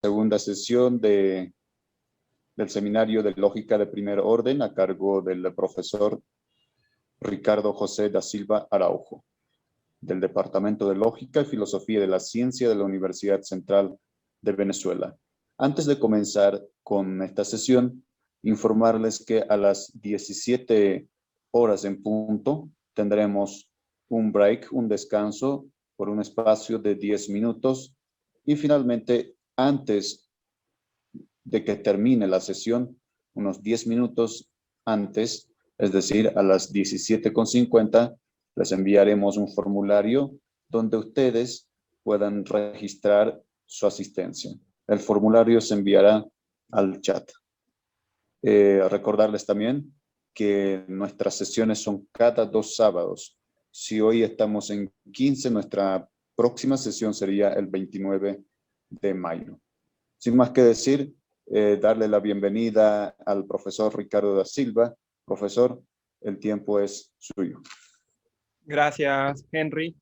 segunda sesión del seminario de lógica de primer orden a cargo del profesor Ricardo José da Silva Araujo, del Departamento de Lógica y Filosofía de la Ciencia de la Universidad Central de Venezuela. Antes de comenzar con esta sesión, informarles que a las 17 horas en punto tendremos un break, un descanso por un espacio de 10 minutos y finalmente antes de que termine la sesión, unos 10 minutos antes, es decir, a las 17:50, les enviaremos un formulario donde ustedes puedan registrar su asistencia. El formulario se enviará al chat. Recordarles también que nuestras sesiones son cada 2 sábados. Si hoy estamos en 15, nuestra próxima sesión sería el 29 de mayo. Sin más que decir, darle la bienvenida al profesor Ricardo da Silva. Profesor, el tiempo es suyo. Gracias, Henry.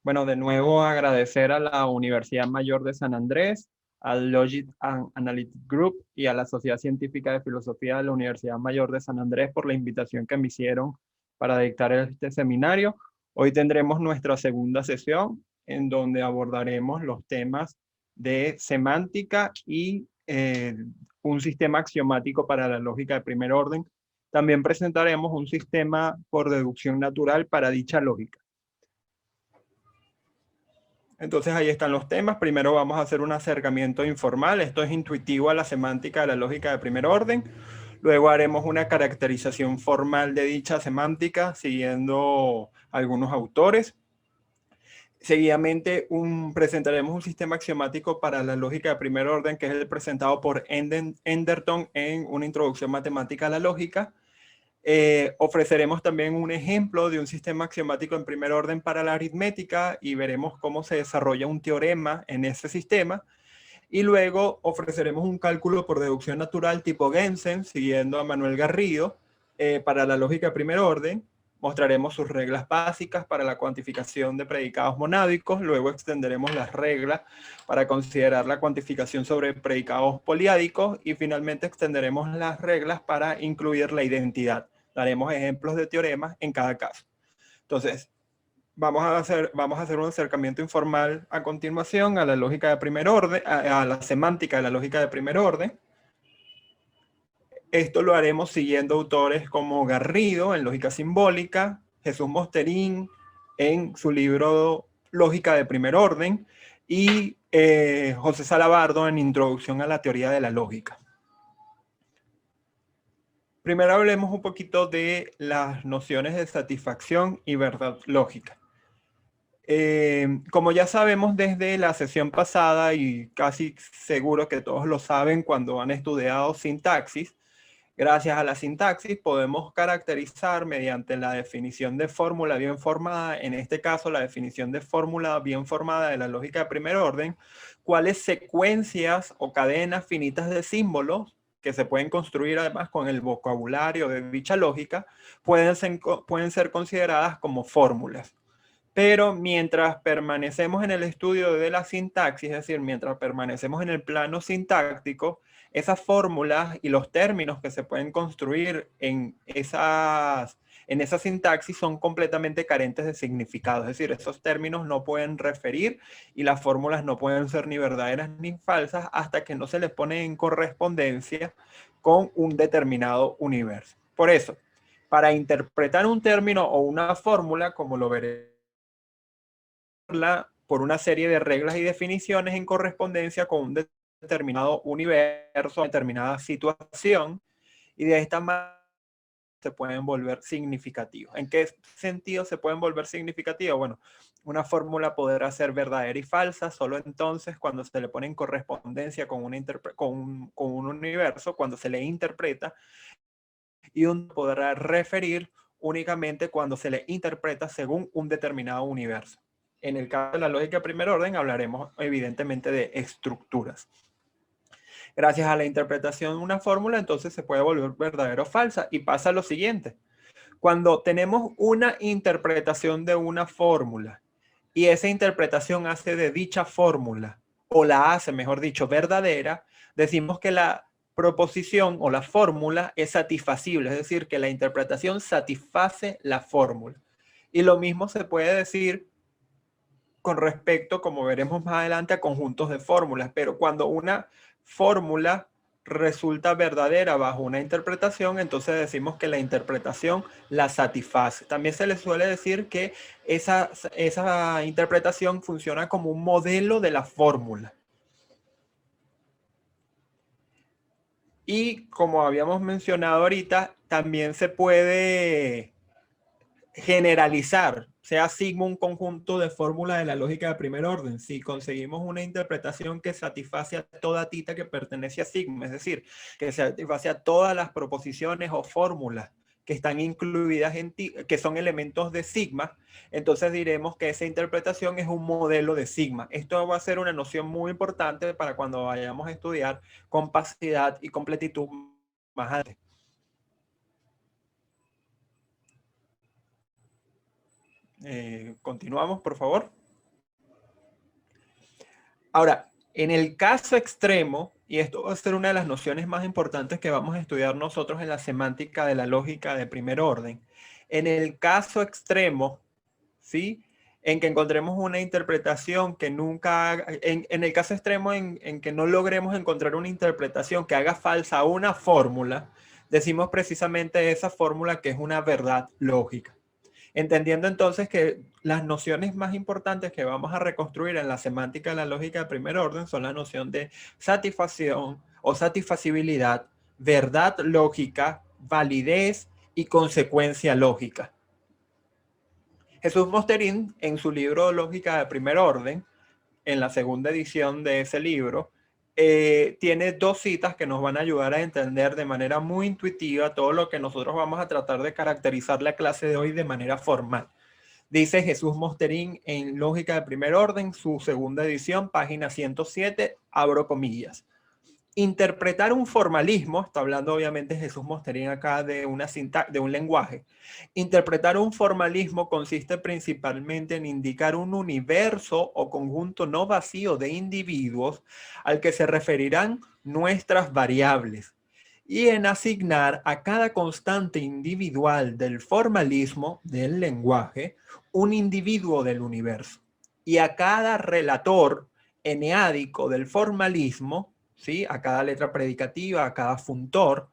Bueno, de nuevo agradecer a la Universidad Mayor de San Andrés, al Logic Analytics Group y a la Sociedad Científica de Filosofía de la Universidad Mayor de San Andrés por la invitación que me hicieron para dictar este seminario. Hoy tendremos nuestra segunda sesión en donde abordaremos los temas de semántica y un sistema axiomático para la lógica de primer orden. También presentaremos un sistema por deducción natural para dicha lógica. Entonces ahí están los temas. Primero vamos a hacer un acercamiento informal. Esto es intuitivo a la semántica de la lógica de primer orden. Luego haremos una caracterización formal de dicha semántica siguiendo algunos autores. Seguidamente presentaremos un sistema axiomático para la lógica de primer orden, que es el presentado por Enderton en una introducción matemática a la lógica. Ofreceremos también un ejemplo de un sistema axiomático en primer orden para la aritmética y veremos cómo se desarrolla un teorema en ese sistema. Y luego ofreceremos un cálculo por deducción natural tipo Gensen, siguiendo a Manuel Garrido, para la lógica de primer orden. Mostraremos sus reglas básicas para la cuantificación de predicados monádicos. Luego extenderemos las reglas para considerar la cuantificación sobre predicados poliádicos. Y finalmente extenderemos las reglas para incluir la identidad. Daremos ejemplos de teoremas en cada caso. Entonces, vamos a hacer un acercamiento informal a continuación a la lógica de primer orden, a la semántica de la lógica de primer orden. Esto lo haremos siguiendo autores como Garrido en lógica simbólica, Jesús Mosterín en su libro Lógica de primer orden y José Salabardo en Introducción a la teoría de la lógica. Primero hablemos un poquito de las nociones de satisfacción y verdad lógica. Como ya sabemos desde la sesión pasada, y casi seguro que todos lo saben cuando han estudiado sintaxis, gracias a la sintaxis podemos caracterizar mediante la definición de fórmula bien formada, en este caso la definición de fórmula bien formada de la lógica de primer orden, cuáles secuencias o cadenas finitas de símbolos que se pueden construir además con el vocabulario de dicha lógica, pueden ser consideradas como fórmulas. Pero mientras permanecemos en el estudio de la sintaxis, es decir, mientras permanecemos en el plano sintáctico, esas fórmulas y los términos que se pueden construir en esa sintaxis son completamente carentes de significado. Es decir, esos términos no pueden referir y las fórmulas no pueden ser ni verdaderas ni falsas hasta que no se les pone en correspondencia con un determinado universo. Por eso, para interpretar un término o una fórmula, como lo veremos, por una serie de reglas y definiciones en correspondencia con un determinado universo, determinada situación, y de esta manera se pueden volver significativos. ¿En qué sentido se pueden volver significativos? Bueno, una fórmula podrá ser verdadera y falsa solo entonces cuando se le pone en correspondencia con un universo, cuando se le interpreta, y uno podrá referir únicamente cuando se le interpreta según un determinado universo. En el caso de la lógica de primer orden hablaremos evidentemente de estructuras. Gracias a la interpretación de una fórmula, entonces se puede volver verdadera o falsa. Y pasa lo siguiente. Cuando tenemos una interpretación de una fórmula y esa interpretación hace de dicha fórmula o la hace, mejor dicho, verdadera, decimos que la proposición o la fórmula es satisfacible, es decir, que la interpretación satisface la fórmula. Y lo mismo se puede decir con respecto, como veremos más adelante, a conjuntos de fórmulas, pero cuando una fórmula resulta verdadera bajo una interpretación, entonces decimos que la interpretación la satisface. También se le suele decir que esa interpretación funciona como un modelo de la fórmula. Y como habíamos mencionado ahorita, también se puede generalizar, sea sigma un conjunto de fórmulas de la lógica de primer orden. Si conseguimos una interpretación que satisface a toda tita que pertenece a sigma, es decir, que satisface a todas las proposiciones o fórmulas que están incluidas que son elementos de sigma, entonces diremos que esa interpretación es un modelo de sigma. Esto va a ser una noción muy importante para cuando vayamos a estudiar compacidad y completitud más adelante. Continuamos, por favor. Ahora, en el caso extremo, y esto va a ser una de las nociones más importantes que vamos a estudiar nosotros en la semántica de la lógica de primer orden, en el caso extremo, ¿sí? En que encontremos una interpretación que nunca, en el caso extremo en que no logremos encontrar una interpretación que haga falsa una fórmula, decimos precisamente esa fórmula que es una verdad lógica. Entendiendo entonces que las nociones más importantes que vamos a reconstruir en la semántica de la lógica de primer orden son la noción de satisfacción o satisfacibilidad, verdad lógica, validez y consecuencia lógica. Jesús Mosterín, en su libro Lógica de primer orden, en la segunda edición de ese libro, tiene dos citas que nos van a ayudar a entender de manera muy intuitiva todo lo que nosotros vamos a tratar de caracterizar la clase de hoy de manera formal. Dice Jesús Mosterín en Lógica de primer orden, su segunda edición, página 107, abro comillas. Interpretar un formalismo, está hablando obviamente Jesús Mosterín acá de un lenguaje. Interpretar un formalismo consiste principalmente en indicar un universo o conjunto no vacío de individuos al que se referirán nuestras variables y en asignar a cada constante individual del formalismo del lenguaje un individuo del universo y a cada relator eneádico del formalismo, ¿sí? A cada letra predicativa, a cada funtor,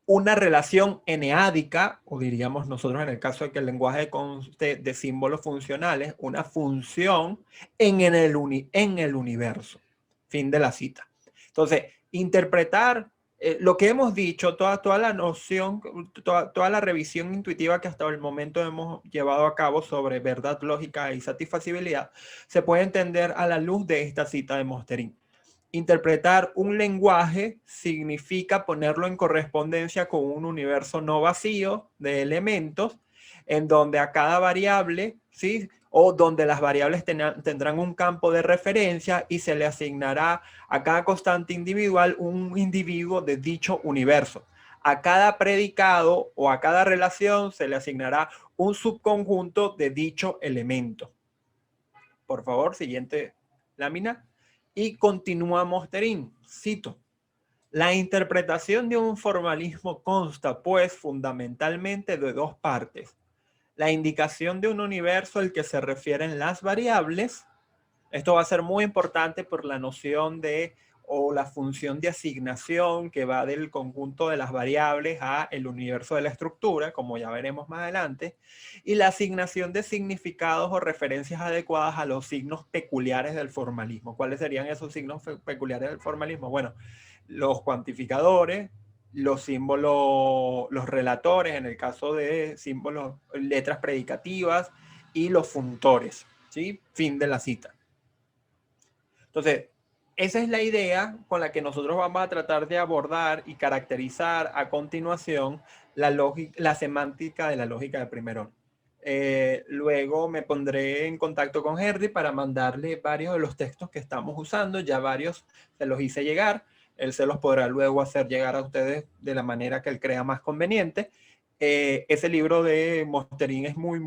una relación eneádica, o diríamos nosotros en el caso de que el lenguaje conste de símbolos funcionales, una función en el universo. Fin de la cita. Entonces, interpretar lo que hemos dicho, toda la noción, toda la revisión intuitiva que hasta el momento hemos llevado a cabo sobre verdad lógica y satisfacibilidad, se puede entender a la luz de esta cita de Mosterín. Interpretar un lenguaje significa ponerlo en correspondencia con un universo no vacío de elementos en donde a cada variable, ¿sí? O donde las variables tendrán un campo de referencia y se le asignará a cada constante individual un individuo de dicho universo. A cada predicado o a cada relación se le asignará un subconjunto de dicho elemento. Por favor, siguiente lámina. Y continúa Mosterín, cito. La interpretación de un formalismo consta, pues, fundamentalmente de dos partes. La indicación de un universo al que se refieren las variables. Esto va a ser muy importante por la noción de o la función de asignación que va del conjunto de las variables a el universo de la estructura, como ya veremos más adelante, y la asignación de significados o referencias adecuadas a los signos peculiares del formalismo. ¿Cuáles serían esos signos peculiares del formalismo? Bueno, los cuantificadores, los símbolos, los relatores, en el caso de símbolos, letras predicativas, y los funtores, ¿sí? Fin de la cita. Entonces, esa es la idea con la que nosotros vamos a tratar de abordar y caracterizar a continuación la semántica de la lógica de primer orden. Luego me pondré en contacto con Henry para mandarle varios de los textos que estamos usando. Ya varios se los hice llegar. Él se los podrá luego hacer llegar a ustedes de la manera que él crea más conveniente. ese libro de Mosterin es muy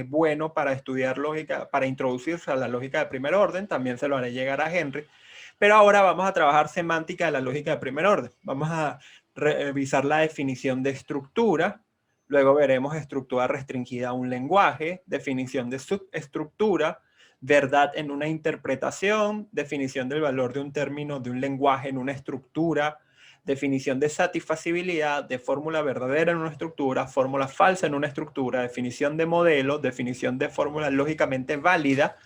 bueno para estudiar lógica, para introducirse a la lógica de primer orden. También se lo haré llegar a Henry. Pero ahora vamos a trabajar semántica de la lógica de primer orden. Vamos a revisar la definición de estructura. Luego veremos estructura restringida a un lenguaje, definición de subestructura, verdad en una interpretación, definición del valor de un término de un lenguaje en una estructura, definición de satisfacibilidad, de fórmula verdadera en una estructura, fórmula falsa en una estructura, definición de modelo, definición de fórmula lógicamente válida,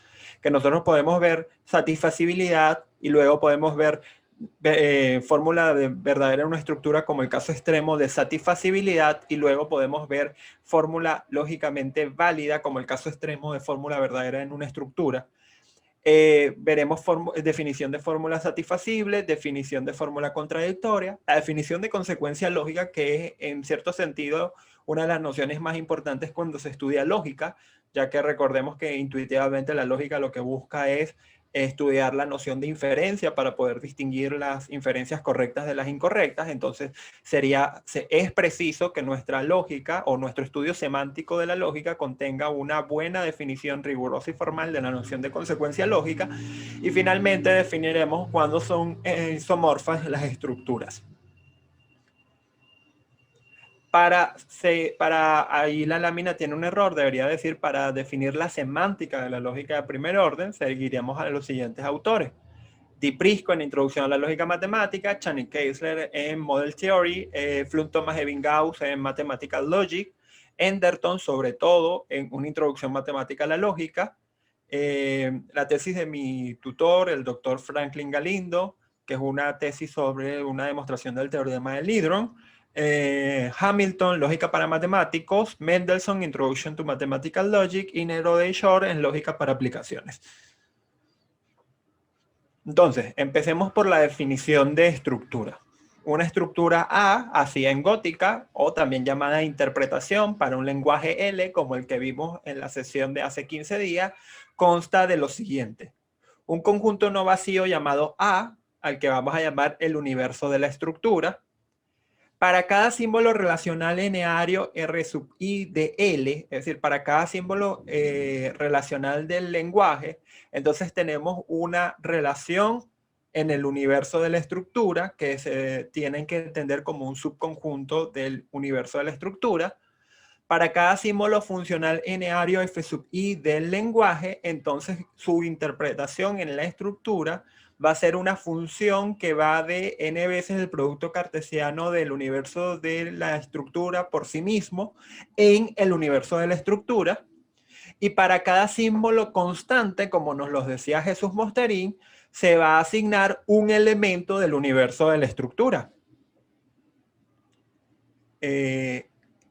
que nosotros podemos ver satisfacibilidad y luego podemos ver fórmula verdadera en una estructura como el caso extremo de satisfacibilidad y luego podemos ver fórmula lógicamente válida como el caso extremo de fórmula verdadera en una estructura. Veremos definición de fórmula satisfacible, definición de fórmula contradictoria, la definición de consecuencia lógica, que es en cierto sentido una de las nociones más importantes cuando se estudia lógica, ya que recordemos que intuitivamente la lógica lo que busca es estudiar la noción de inferencia para poder distinguir las inferencias correctas de las incorrectas. Entonces es preciso que nuestra lógica o nuestro estudio semántico de la lógica contenga una buena definición rigurosa y formal de la noción de consecuencia lógica, y finalmente definiremos cuándo son isomorfas las estructuras. Ahí la lámina tiene un error, debería decir para definir la semántica de la lógica de primer orden, seguiríamos a los siguientes autores. Di Prisco en Introducción a la Lógica Matemática, Channing Keisler en Model Theory, Flum Thomas Ebbinghaus en Mathematical Logic, Enderton sobre todo en Una Introducción Matemática a la Lógica, la tesis de mi tutor, el doctor Franklin Galindo, que es una tesis sobre una demostración del teorema de Lidron, Hamilton, Lógica para Matemáticos, Mendelssohn, Introduction to Mathematical Logic, y Nerodey Shore en Lógica para Aplicaciones. Entonces, empecemos por la definición de estructura. Una estructura A, así en gótica, o también llamada interpretación para un lenguaje L, como el que vimos en la sesión de hace 15 días, consta de lo siguiente. Un conjunto no vacío llamado A, al que vamos a llamar el universo de la estructura. Para cada símbolo relacional eneario R sub I de L, es decir, para cada símbolo relacional del lenguaje, entonces tenemos una relación en el universo de la estructura que se tienen que entender como un subconjunto del universo de la estructura. Para cada símbolo funcional eneario F sub I del lenguaje, entonces su interpretación en la estructura va a ser una función que va de n veces el producto cartesiano del universo de la estructura por sí mismo en el universo de la estructura. Y para cada símbolo constante, como nos lo decía Jesús Mosterin, se va a asignar un elemento del universo de la estructura.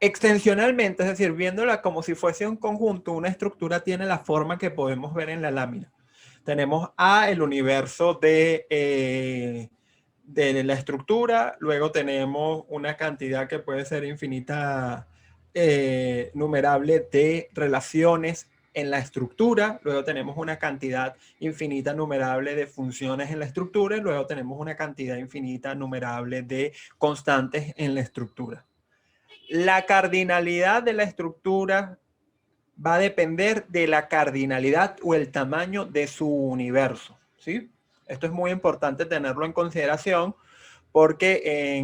Extensionalmente, es decir, viéndola como si fuese un conjunto, una estructura tiene la forma que podemos ver en la lámina. Tenemos A, el universo de la estructura, luego tenemos una cantidad que puede ser infinita, numerable de relaciones en la estructura, luego tenemos una cantidad infinita numerable de funciones en la estructura, y luego tenemos una cantidad infinita numerable de constantes en la estructura. La cardinalidad de la estructura va a depender de la cardinalidad o el tamaño de su universo, ¿sí? Esto es muy importante tenerlo en consideración porque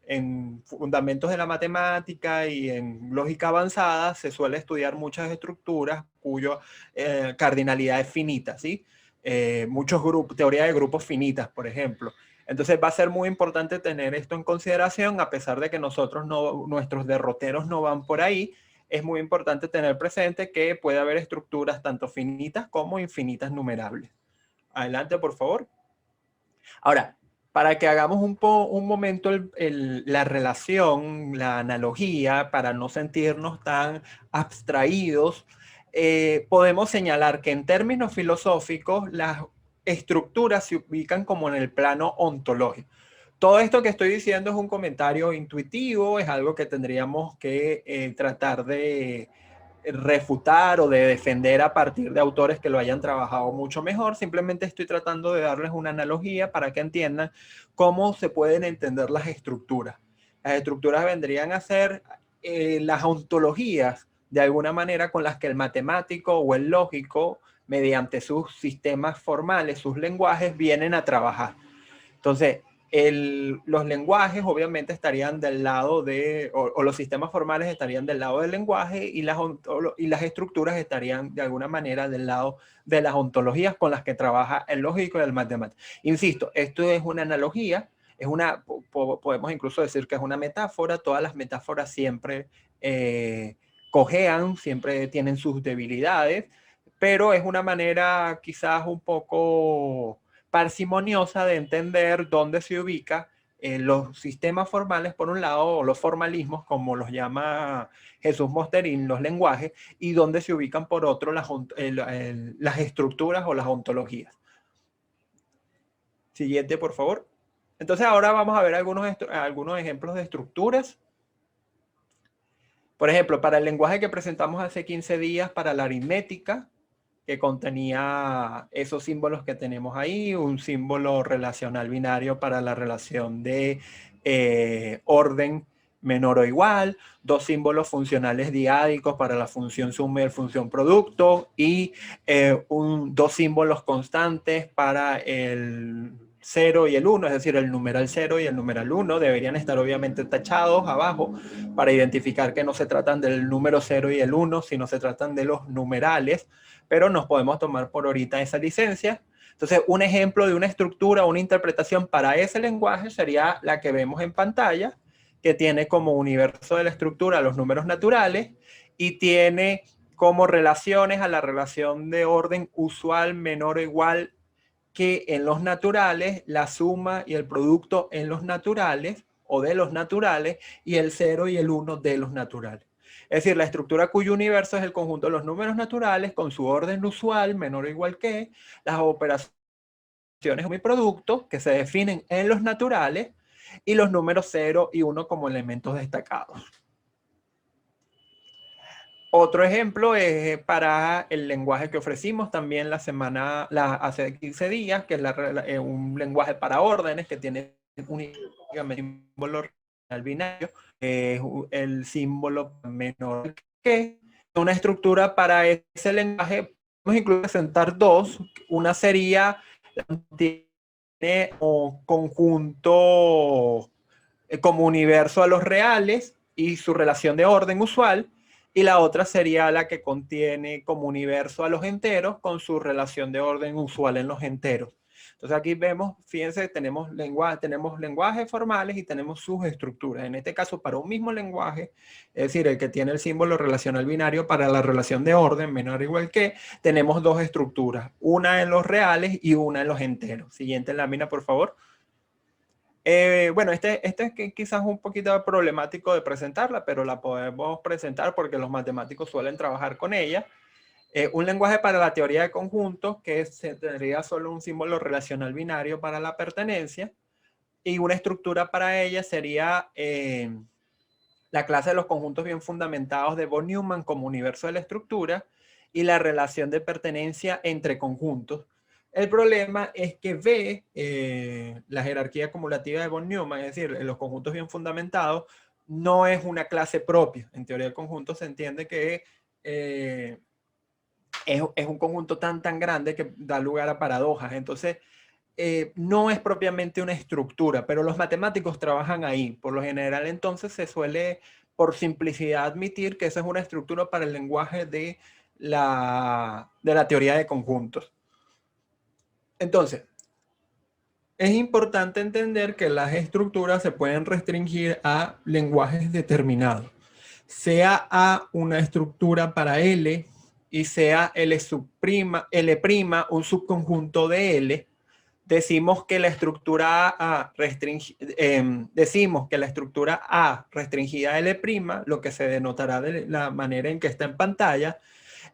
en fundamentos de la matemática y en lógica avanzada se suele estudiar muchas estructuras cuya cardinalidad es finita, ¿sí? Muchos grupos, teoría de grupos finitas, por ejemplo. Entonces va a ser muy importante tener esto en consideración, a pesar de que nuestros derroteros no van por ahí. Es muy importante tener presente que puede haber estructuras tanto finitas como infinitas numerables. Adelante, por favor. Ahora, para que hagamos un momento la relación, la analogía, para no sentirnos tan abstraídos, podemos señalar que en términos filosóficos las estructuras se ubican como en el plano ontológico. Todo esto que estoy diciendo es un comentario intuitivo, es algo que tendríamos que tratar de refutar o de defender a partir de autores que lo hayan trabajado mucho mejor. Simplemente estoy tratando de darles una analogía para que entiendan cómo se pueden entender las estructuras. Las estructuras vendrían a ser las ontologías, de alguna manera, con las que el matemático o el lógico, mediante sus sistemas formales, sus lenguajes, vienen a trabajar. Entonces, los lenguajes obviamente estarían del lado de, o los sistemas formales estarían del lado del lenguaje y las estructuras estarían de alguna manera del lado de las ontologías con las que trabaja el lógico y el matemático. Insisto, esto es una analogía, podemos incluso decir que es una metáfora. Todas las metáforas siempre cojean, siempre tienen sus debilidades, pero es una manera quizás un poco parsimoniosa de entender dónde se ubica los sistemas formales, por un lado, o los formalismos, como los llama Jesús Mosterín, los lenguajes, y dónde se ubican, por otro, las estructuras o las ontologías. Siguiente, por favor. Entonces, ahora vamos a ver algunos ejemplos de estructuras. Por ejemplo, para el lenguaje que presentamos hace 15 días, para la aritmética, que contenía esos símbolos que tenemos ahí, un símbolo relacional binario para la relación de orden menor o igual, dos símbolos funcionales diádicos para la función suma y la función producto, y dos símbolos constantes para el 0 y el 1, es decir, el numeral 0 y el numeral 1 deberían estar obviamente tachados abajo para identificar que no se tratan del número 0 y el 1, sino se tratan de los numerales, pero nos podemos tomar por ahorita esa licencia. Entonces, un ejemplo de una estructura, una interpretación para ese lenguaje sería la que vemos en pantalla, que tiene como universo de la estructura los números naturales y tiene como relaciones a la relación de orden usual menor o igual que en los naturales, la suma y el producto en los naturales o de los naturales, y el 0 y el 1 de los naturales. Es decir, la estructura cuyo universo es el conjunto de los números naturales con su orden usual menor o igual que, las operaciones de mi producto que se definen en los naturales, y los números 0 y 1 como elementos destacados. Otro ejemplo es para el lenguaje que ofrecimos también hace 15 días, que es un lenguaje para órdenes que tiene únicamente un símbolo al binario, el símbolo menor que. Una estructura para ese lenguaje podemos incluso presentar dos. Una sería tiene un conjunto como universo a los reales y su relación de orden usual, y la otra sería la que contiene como universo a los enteros con su relación de orden usual en los enteros. Entonces aquí vemos, fíjense, tenemos lenguajes formales y tenemos sus estructuras. En este caso, para un mismo lenguaje, es decir, el que tiene el símbolo relacional binario para la relación de orden menor o igual que, tenemos dos estructuras, una en los reales y una en los enteros. Siguiente lámina, por favor. Bueno, este es quizás un poquito problemático de presentarla, pero la podemos presentar porque los matemáticos suelen trabajar con ella. Un lenguaje para la teoría de conjuntos que tendría solo un símbolo relacional binario para la pertenencia, y una estructura para ella sería la clase de los conjuntos bien fundamentados de von Neumann como universo de la estructura y la relación de pertenencia entre conjuntos. El problema es que V, la jerarquía acumulativa de von Neumann, es decir, los conjuntos bien fundamentados, no es una clase propia. En teoría de conjuntos se entiende que es un conjunto tan grande que da lugar a paradojas. Entonces, no es propiamente una estructura, pero los matemáticos trabajan ahí. Por lo general, entonces, se suele, por simplicidad, admitir que esa es una estructura para el lenguaje de la teoría de conjuntos. Entonces, es importante entender que las estructuras se pueden restringir a lenguajes determinados, sea a una estructura para L y sea L' un subconjunto de L. Decimos que la estructura A restringida a L', lo que se denotará de la manera en que está en pantalla,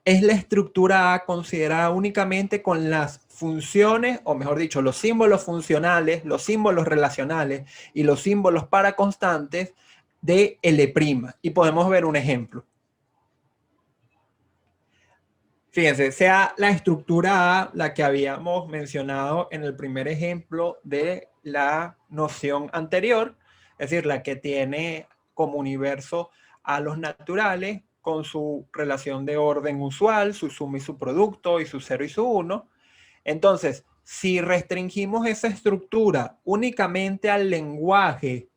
es la estructura A considerada únicamente con las funciones, o mejor dicho, los símbolos funcionales, los símbolos relacionales y los símbolos para constantes de L'. Y podemos ver un ejemplo. Fíjense, sea la estructura A la que habíamos mencionado en el primer ejemplo de la noción anterior, es decir, la que tiene como universo a los naturales con su relación de orden usual, su suma y su producto, y su 0 y su 1. Entonces, si restringimos esa estructura únicamente al lenguaje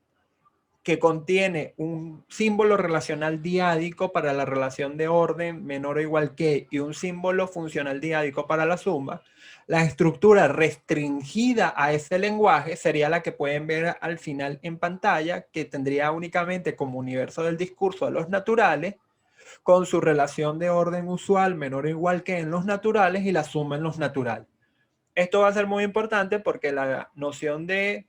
que contiene un símbolo relacional diádico para la relación de orden menor o igual que y un símbolo funcional diádico para la suma, la estructura restringida a ese lenguaje sería la que pueden ver al final en pantalla, que tendría únicamente como universo del discurso a los naturales, con su relación de orden usual menor o igual que en los naturales y la suma en los naturales. Esto va a ser muy importante porque la noción de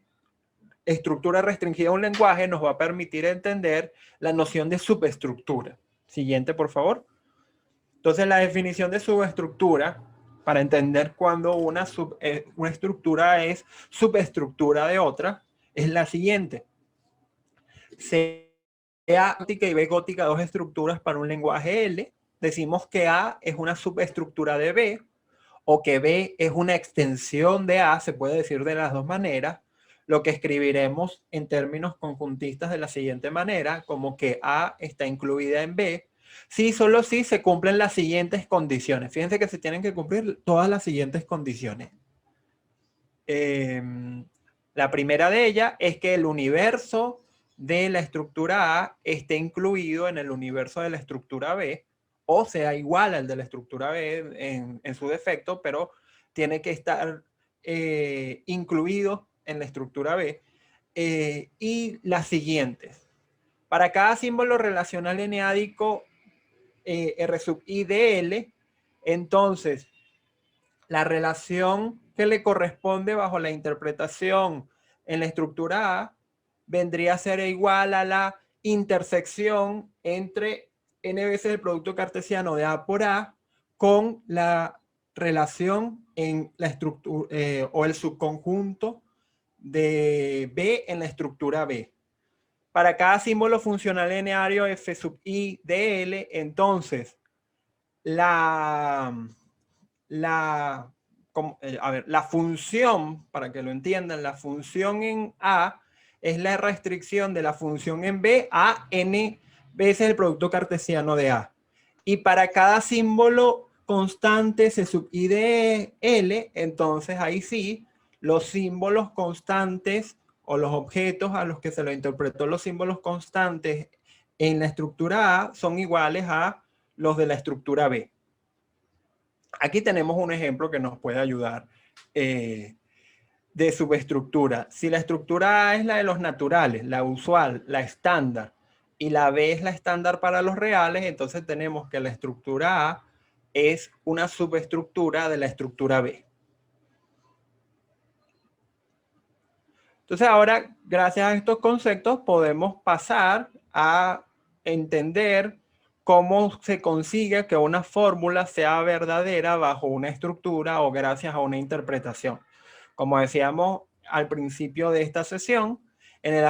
estructura restringida a un lenguaje nos va a permitir entender la noción de subestructura. Siguiente, por favor. Entonces, la definición de subestructura, para entender cuando una estructura es subestructura de otra, es la siguiente. Sea gótica y B gótica, dos estructuras para un lenguaje L, decimos que A es una subestructura de B, o que B es una extensión de A, se puede decir de las dos maneras, lo que escribiremos en términos conjuntistas de la siguiente manera, como que A está incluida en B, si solo si se cumplen las siguientes condiciones. Fíjense que se tienen que cumplir todas las siguientes condiciones. La primera de ellas es que el universo de la estructura A esté incluido en el universo de la estructura B, o sea igual al de la estructura B en su defecto, pero tiene que estar incluido en la estructura B. Y las siguientes. Para cada símbolo relacional eneádico R sub I de L, entonces la relación que le corresponde bajo la interpretación en la estructura A vendría a ser igual a la intersección entre n veces el producto cartesiano de A por A con la relación en la estructura o el subconjunto de B en la estructura B. Para cada símbolo funcional lineario F sub I de L, entonces la función, para que lo entiendan, la función en A es la restricción de la función en B a n veces el producto cartesiano de A. Y para cada símbolo constante C sub I de L, entonces ahí sí, los símbolos constantes o los objetos a los que se lo interpretó los símbolos constantes en la estructura A son iguales a los de la estructura B. Aquí tenemos un ejemplo que nos puede ayudar de subestructura. Si la estructura A es la de los naturales, la usual, la estándar, y la B es la estándar para los reales, entonces tenemos que la estructura A es una subestructura de la estructura B. Entonces ahora, gracias a estos conceptos, podemos pasar a entender cómo se consigue que una fórmula sea verdadera bajo una estructura o gracias a una interpretación. Como decíamos al principio de esta sesión, en el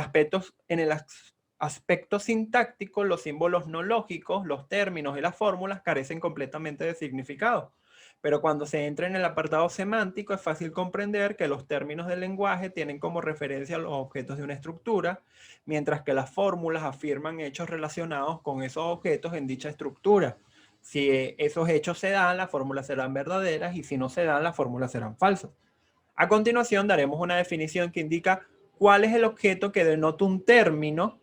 aspecto sintáctico, los símbolos no lógicos, los términos y las fórmulas carecen completamente de significado. Pero cuando se entra en el apartado semántico es fácil comprender que los términos del lenguaje tienen como referencia los objetos de una estructura, mientras que las fórmulas afirman hechos relacionados con esos objetos en dicha estructura. Si esos hechos se dan, las fórmulas serán verdaderas, y si no se dan, las fórmulas serán falsas. A continuación daremos una definición que indica cuál es el objeto que denota un término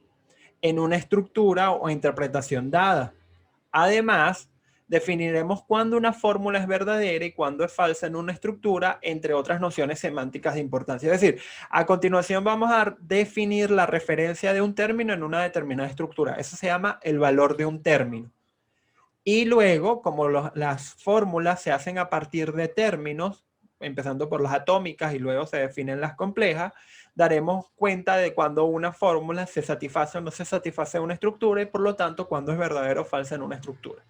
en una estructura o interpretación dada. Además, definiremos cuándo una fórmula es verdadera y cuándo es falsa en una estructura, entre otras nociones semánticas de importancia. Es decir, a continuación vamos a definir la referencia de un término en una determinada estructura. Eso se llama el valor de un término. Y luego, como las fórmulas se hacen a partir de términos, empezando por las atómicas y luego se definen las complejas, daremos cuenta de cuando una fórmula se satisface o no se satisface en una estructura, y por lo tanto cuando es verdadero o falsa en una estructura.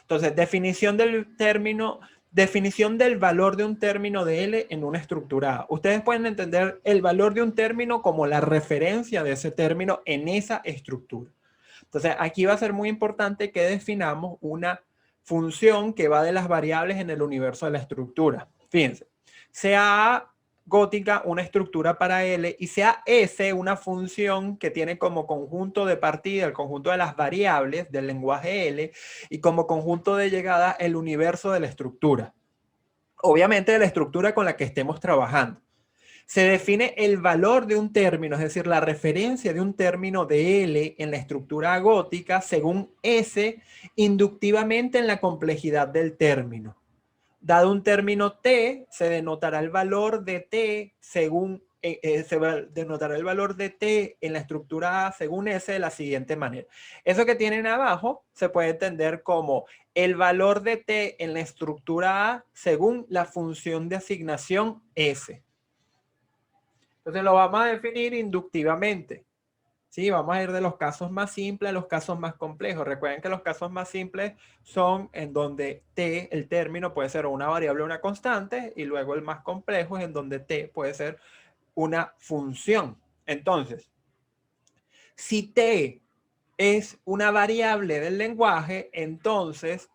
Entonces, definición del término, definición del valor de un término de L en una estructura A. Ustedes pueden entender el valor de un término como la referencia de ese término en esa estructura. Entonces, aquí va a ser muy importante que definamos una función que va de las variables en el universo de la estructura. Fíjense, sea A gótica una estructura para L y sea S una función que tiene como conjunto de partida el conjunto de las variables del lenguaje L y como conjunto de llegada el universo de la estructura. Obviamente de la estructura con la que estemos trabajando. Se define el valor de un término, es decir, la referencia de un término de L en la estructura gótica según S inductivamente en la complejidad del término. Dado un término T, se denotará el valor de T según denotará el valor de T en la estructura A según S de la siguiente manera. Eso que tienen abajo se puede entender como el valor de T en la estructura A según la función de asignación S. Entonces lo vamos a definir inductivamente. Sí, vamos a ir de los casos más simples a los casos más complejos. Recuerden que los casos más simples son en donde T, el término, puede ser una variable o una constante, y luego el más complejo es en donde T puede ser una función. Entonces, si T es una variable del lenguaje, entonces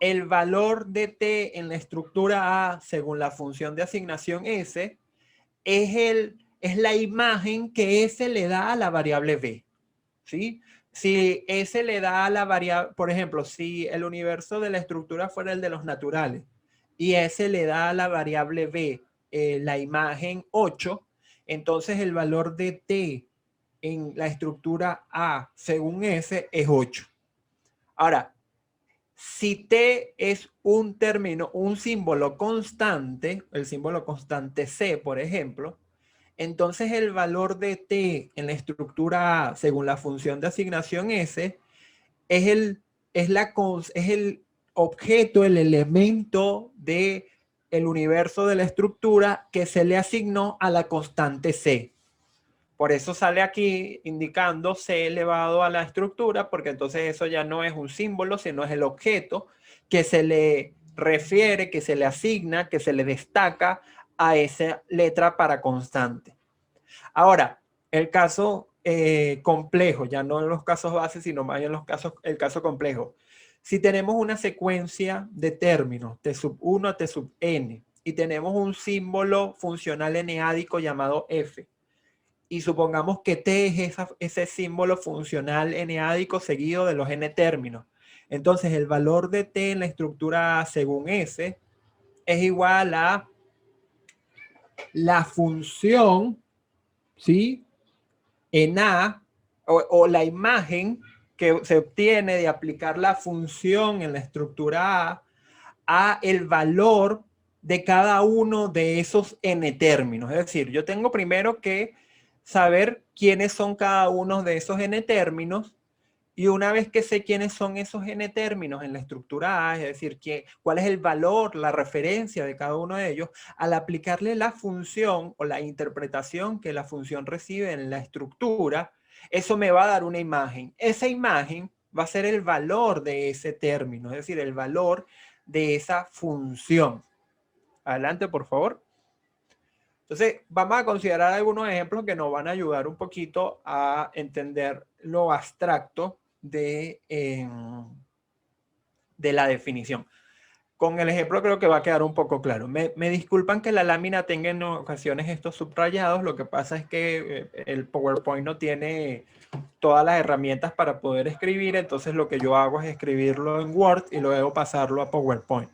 el valor de T en la estructura A según la función de asignación S es la imagen que S le da a la variable B. ¿Sí? Si S le da a la variable, por ejemplo, si el universo de la estructura fuera el de los naturales y S le da a la variable B la imagen 8, entonces el valor de T en la estructura A según S es 8. Ahora, si T es un término, un símbolo constante, el símbolo constante C, por ejemplo, entonces el valor de T en la estructura A, según la función de asignación S, es el objeto, el elemento de el universo de la estructura que se le asignó a la constante C. Por eso sale aquí indicando C elevado a la estructura, porque entonces eso ya no es un símbolo, sino es el objeto que se le refiere, que se le asigna, que se le destaca a esa letra para constante. Ahora, el caso complejo, ya no en los casos bases, sino más en el caso complejo. Si tenemos una secuencia de términos, T sub 1 a T sub n, y tenemos un símbolo funcional eneádico llamado F, y supongamos que T es ese símbolo funcional eneádico seguido de los n términos. Entonces, el valor de T en la estructura A según S es igual a la función, ¿sí?, en A, o la imagen que se obtiene de aplicar la función en la estructura a el valor de cada uno de esos n términos. Es decir, yo tengo primero que saber quiénes son cada uno de esos n términos, y una vez que sé quiénes son esos n términos en la estructura A, es decir, cuál es el valor, la referencia de cada uno de ellos, al aplicarle la función o la interpretación que la función recibe en la estructura, eso me va a dar una imagen. Esa imagen va a ser el valor de ese término, es decir, el valor de esa función. Adelante, por favor. Entonces, vamos a considerar algunos ejemplos que nos van a ayudar un poquito a entender lo abstracto de la definición. Con el ejemplo creo que va a quedar un poco claro. Me disculpan que la lámina tenga en ocasiones estos subrayados. Lo que pasa es que el PowerPoint no tiene todas las herramientas para poder escribir. Entonces lo que yo hago es escribirlo en Word y luego pasarlo a PowerPoint.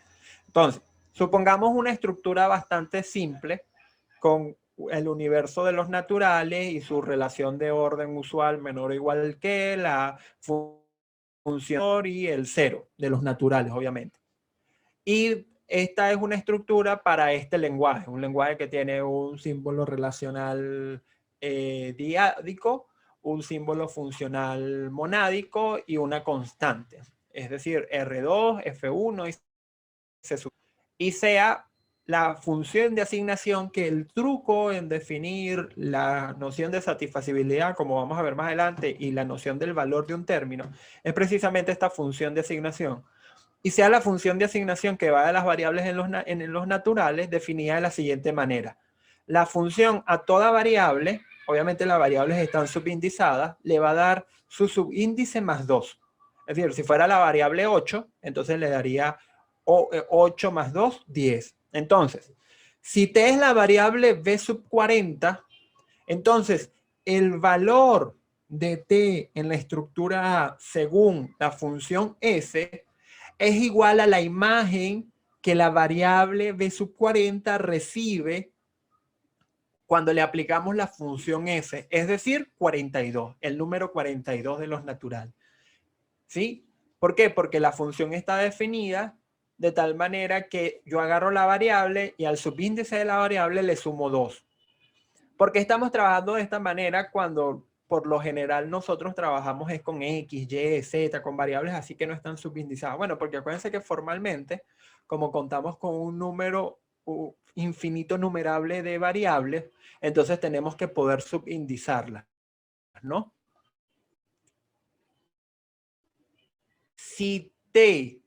Entonces, supongamos una estructura bastante simple con el universo de los naturales y su relación de orden usual menor o igual que la función y el cero de los naturales, obviamente. Y esta es una estructura para este lenguaje, un lenguaje que tiene un símbolo relacional diádico, un símbolo funcional monádico y una constante. Es decir, R2, F1 y C sub. Y sea la función de asignación que el truco en definir la noción de satisfacibilidad, como vamos a ver más adelante, y la noción del valor de un término, es precisamente esta función de asignación. Y sea la función de asignación que va de las variables en los naturales definida de la siguiente manera. La función a toda variable, obviamente las variables están subindizadas, le va a dar su subíndice más 2. Es decir, si fuera la variable 8, entonces le daría 8 más 2, 10. Entonces, Si t es la variable b sub 40, entonces el valor de t en la estructura A según la función s es igual a la imagen que la variable b sub 40 recibe cuando le aplicamos la función s, es decir, 42, el número 42 de los naturales. ¿Sí? ¿Por qué? Porque la función está definida de tal manera que yo agarro la variable y al subíndice de la variable le sumo 2. ¿Por qué estamos trabajando de esta manera cuando por lo general nosotros trabajamos es con X, Y, Z, con variables así que no están subindizadas? Bueno, porque acuérdense que formalmente, como contamos con un número infinito numerable de variables, entonces tenemos que poder subindizarlas, ¿no? Si t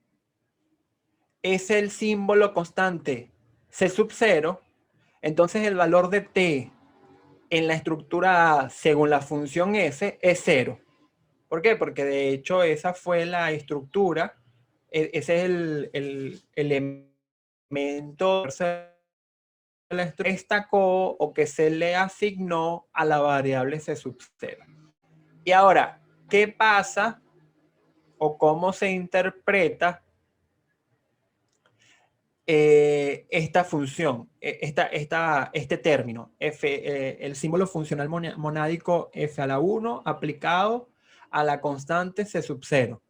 es el símbolo constante c sub 0, entonces el valor de t en la estructura A según la función s es 0. ¿Por qué? Porque de hecho esa fue la estructura, ese es el elemento que destacó o que se le asignó a la variable c sub 0. Y ahora, ¿qué pasa o cómo se interpreta esta función, este término, f, el símbolo funcional monádico f a la 1 aplicado a la constante c sub 0?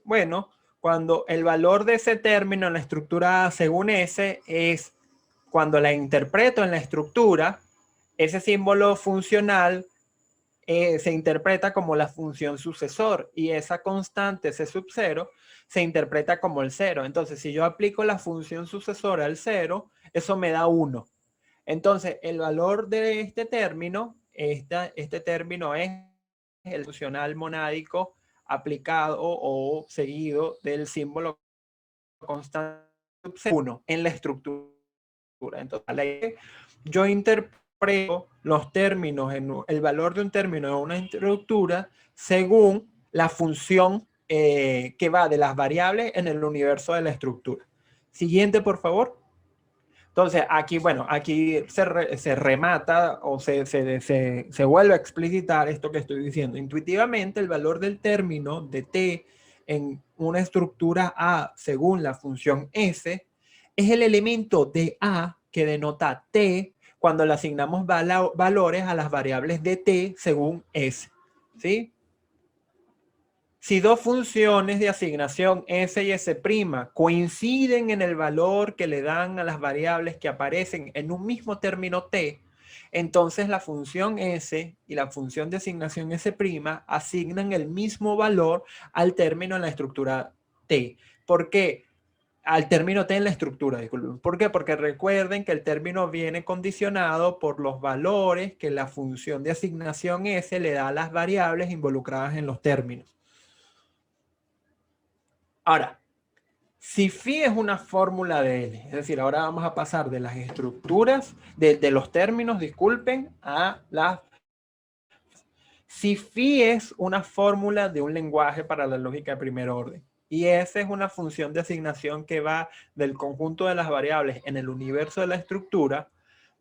Bueno, cuando el valor de ese término en la estructura A según S es cuando la interpreto en la estructura, ese símbolo funcional se interpreta como la función sucesor y esa constante c sub 0 se interpreta como el 0. Entonces, si yo aplico la función sucesora al 0, eso me da 1. Entonces, el valor de este término, este término es el funcional monádico aplicado o seguido del símbolo constante 1 en la estructura. Entonces, yo interpreto los términos, el valor de un término en una estructura según la función que va de las variables en el universo de la estructura. Siguiente, por favor. Entonces, aquí, bueno, aquí se remata o se vuelve a explicitar esto que estoy diciendo. Intuitivamente, el valor del término de t en una estructura A según la función s es el elemento de A que denota t cuando le asignamos valores a las variables de t según s. ¿Sí? Si dos funciones de asignación s y s' coinciden en el valor que le dan a las variables que aparecen en un mismo término t, entonces la función s y la función de asignación s' asignan el mismo valor al término en la estructura t. ¿Por qué? Al término t en la estructura, disculpen. ¿Por qué? Porque recuerden que el término viene condicionado por los valores que la función de asignación s le da a las variables involucradas en los términos. Ahora, si phi es una fórmula de L, es decir, ahora vamos a pasar de las estructuras, de los términos, disculpen, a las... Si phi es una fórmula de un lenguaje para la lógica de primer orden, y S es una función de asignación que va del conjunto de las variables en el universo de la estructura,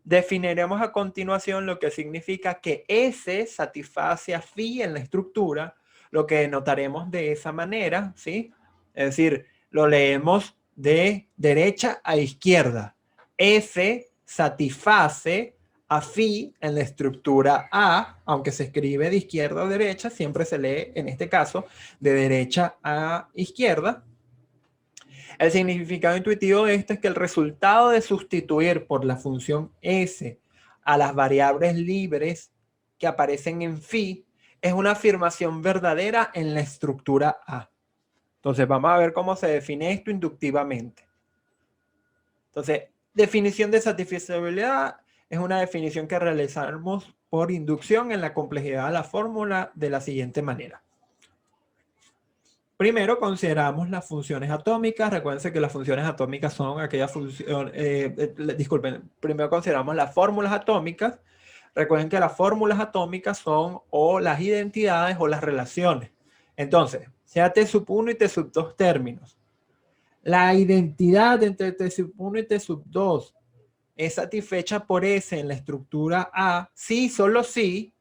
definiremos a continuación lo que significa que S satisface a phi en la estructura, lo que denotaremos de esa manera, ¿sí? Es decir, lo leemos de derecha a izquierda. S satisface a phi en la estructura A, aunque se escribe de izquierda a derecha, siempre se lee, en este caso, de derecha a izquierda. El significado intuitivo de esto es que el resultado de sustituir por la función S a las variables libres que aparecen en phi es una afirmación verdadera en la estructura A. Entonces vamos a ver cómo se define esto inductivamente. Entonces, definición de satisfactibilidad es una definición que realizamos por inducción en la complejidad de la fórmula de la siguiente manera. Primero consideramos las funciones atómicas. Recuerden que las funciones atómicas son aquellas funciones... disculpen, primero consideramos las fórmulas atómicas. Recuerden que las fórmulas atómicas son o las identidades o las relaciones. Entonces, sea T sub 1 y T sub 2 términos. La identidad entre T sub 1 y T sub 2 es satisfecha por S en la estructura A, si, solo si,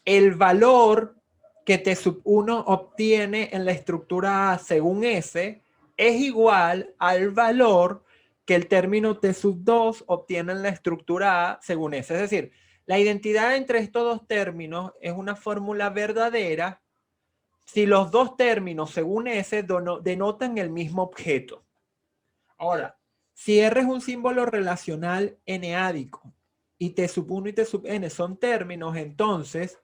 el valor que T sub 1 obtiene en la estructura A según S es igual al valor que el término T sub 2 obtiene en la estructura A según S. Es decir, la identidad entre estos dos términos es una fórmula verdadera si los dos términos según S denotan el mismo objeto. Ahora, si R es un símbolo relacional n-ádico y T sub 1 y T sub n son términos, entonces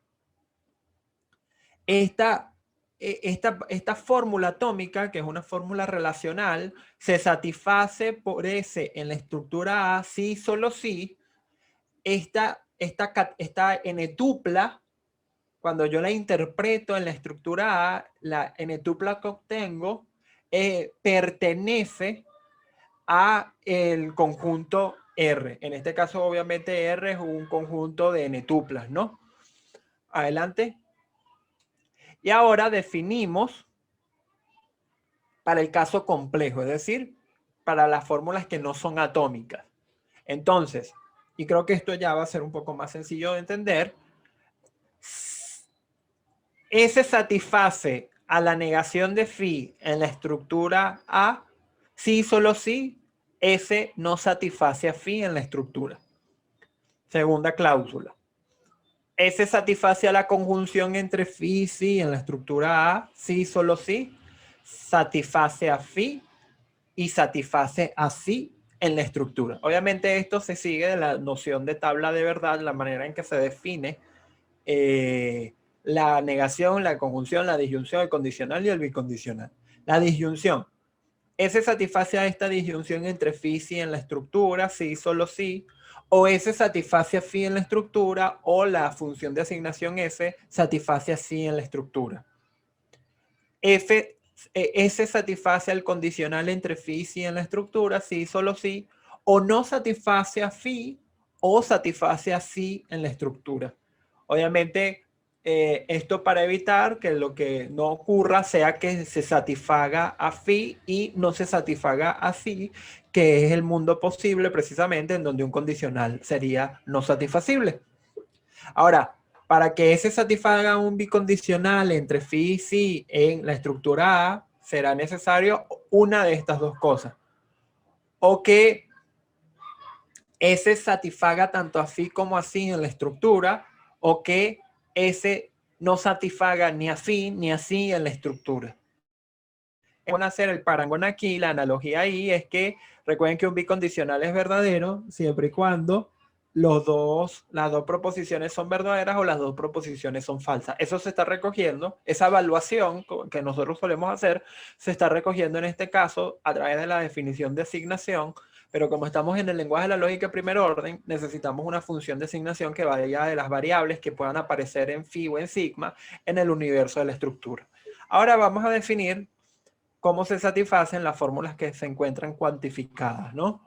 esta fórmula atómica, que es una fórmula relacional, se satisface por S en la estructura A si, solo si, esta n-tupla, cuando yo la interpreto en la estructura A, la n-tupla que obtengo pertenece a el conjunto R. En este caso, obviamente, R es un conjunto de n-tuplas, ¿no? Adelante. Y ahora definimos para el caso complejo, es decir, para las fórmulas que no son atómicas. Entonces, y creo que esto ya va a ser un poco más sencillo de entender, S satisface a la negación de phi en la estructura A, si, solo si, S no satisface a phi en la estructura. Segunda cláusula. S satisface a la conjunción entre phi y si en la estructura A, si, solo si, satisface a phi y satisface a si en la estructura. Obviamente esto se sigue de la noción de tabla de verdad, la manera en que se define la negación, la conjunción, la disyunción, el condicional y el bicondicional. La disyunción. S satisface a esta disyunción entre phi y si en la estructura, si, solo si, o S satisface a phi en la estructura, o la función de asignación S satisface a si en la estructura. S satisface al condicional entre phi y si en la estructura, si, solo si, o no satisface a phi o satisface a si en la estructura. Obviamente, esto para evitar que lo que no ocurra sea que se satisfaga a phi y no se satisfaga a si, que es el mundo posible precisamente en donde un condicional sería no satisfacible. Ahora, para que S satisfaga un bicondicional entre phi y si en la estructura A, será necesario una de estas dos cosas. O que S satisfaga tanto a phi como a si en la estructura, o que S no satisfaga ni a phi ni a si en la estructura. Van a hacer el parangón aquí, la analogía ahí es que recuerden que un bicondicional es verdadero siempre y cuando las dos proposiciones son verdaderas o las dos proposiciones son falsas. Eso se está recogiendo, esa evaluación que nosotros solemos hacer, se está recogiendo en este caso a través de la definición de asignación, pero como estamos en el lenguaje de la lógica de primer orden, necesitamos una función de asignación que vaya de las variables que puedan aparecer en phi o en sigma en el universo de la estructura. Ahora vamos a definir cómo se satisfacen las fórmulas que se encuentran cuantificadas, ¿no?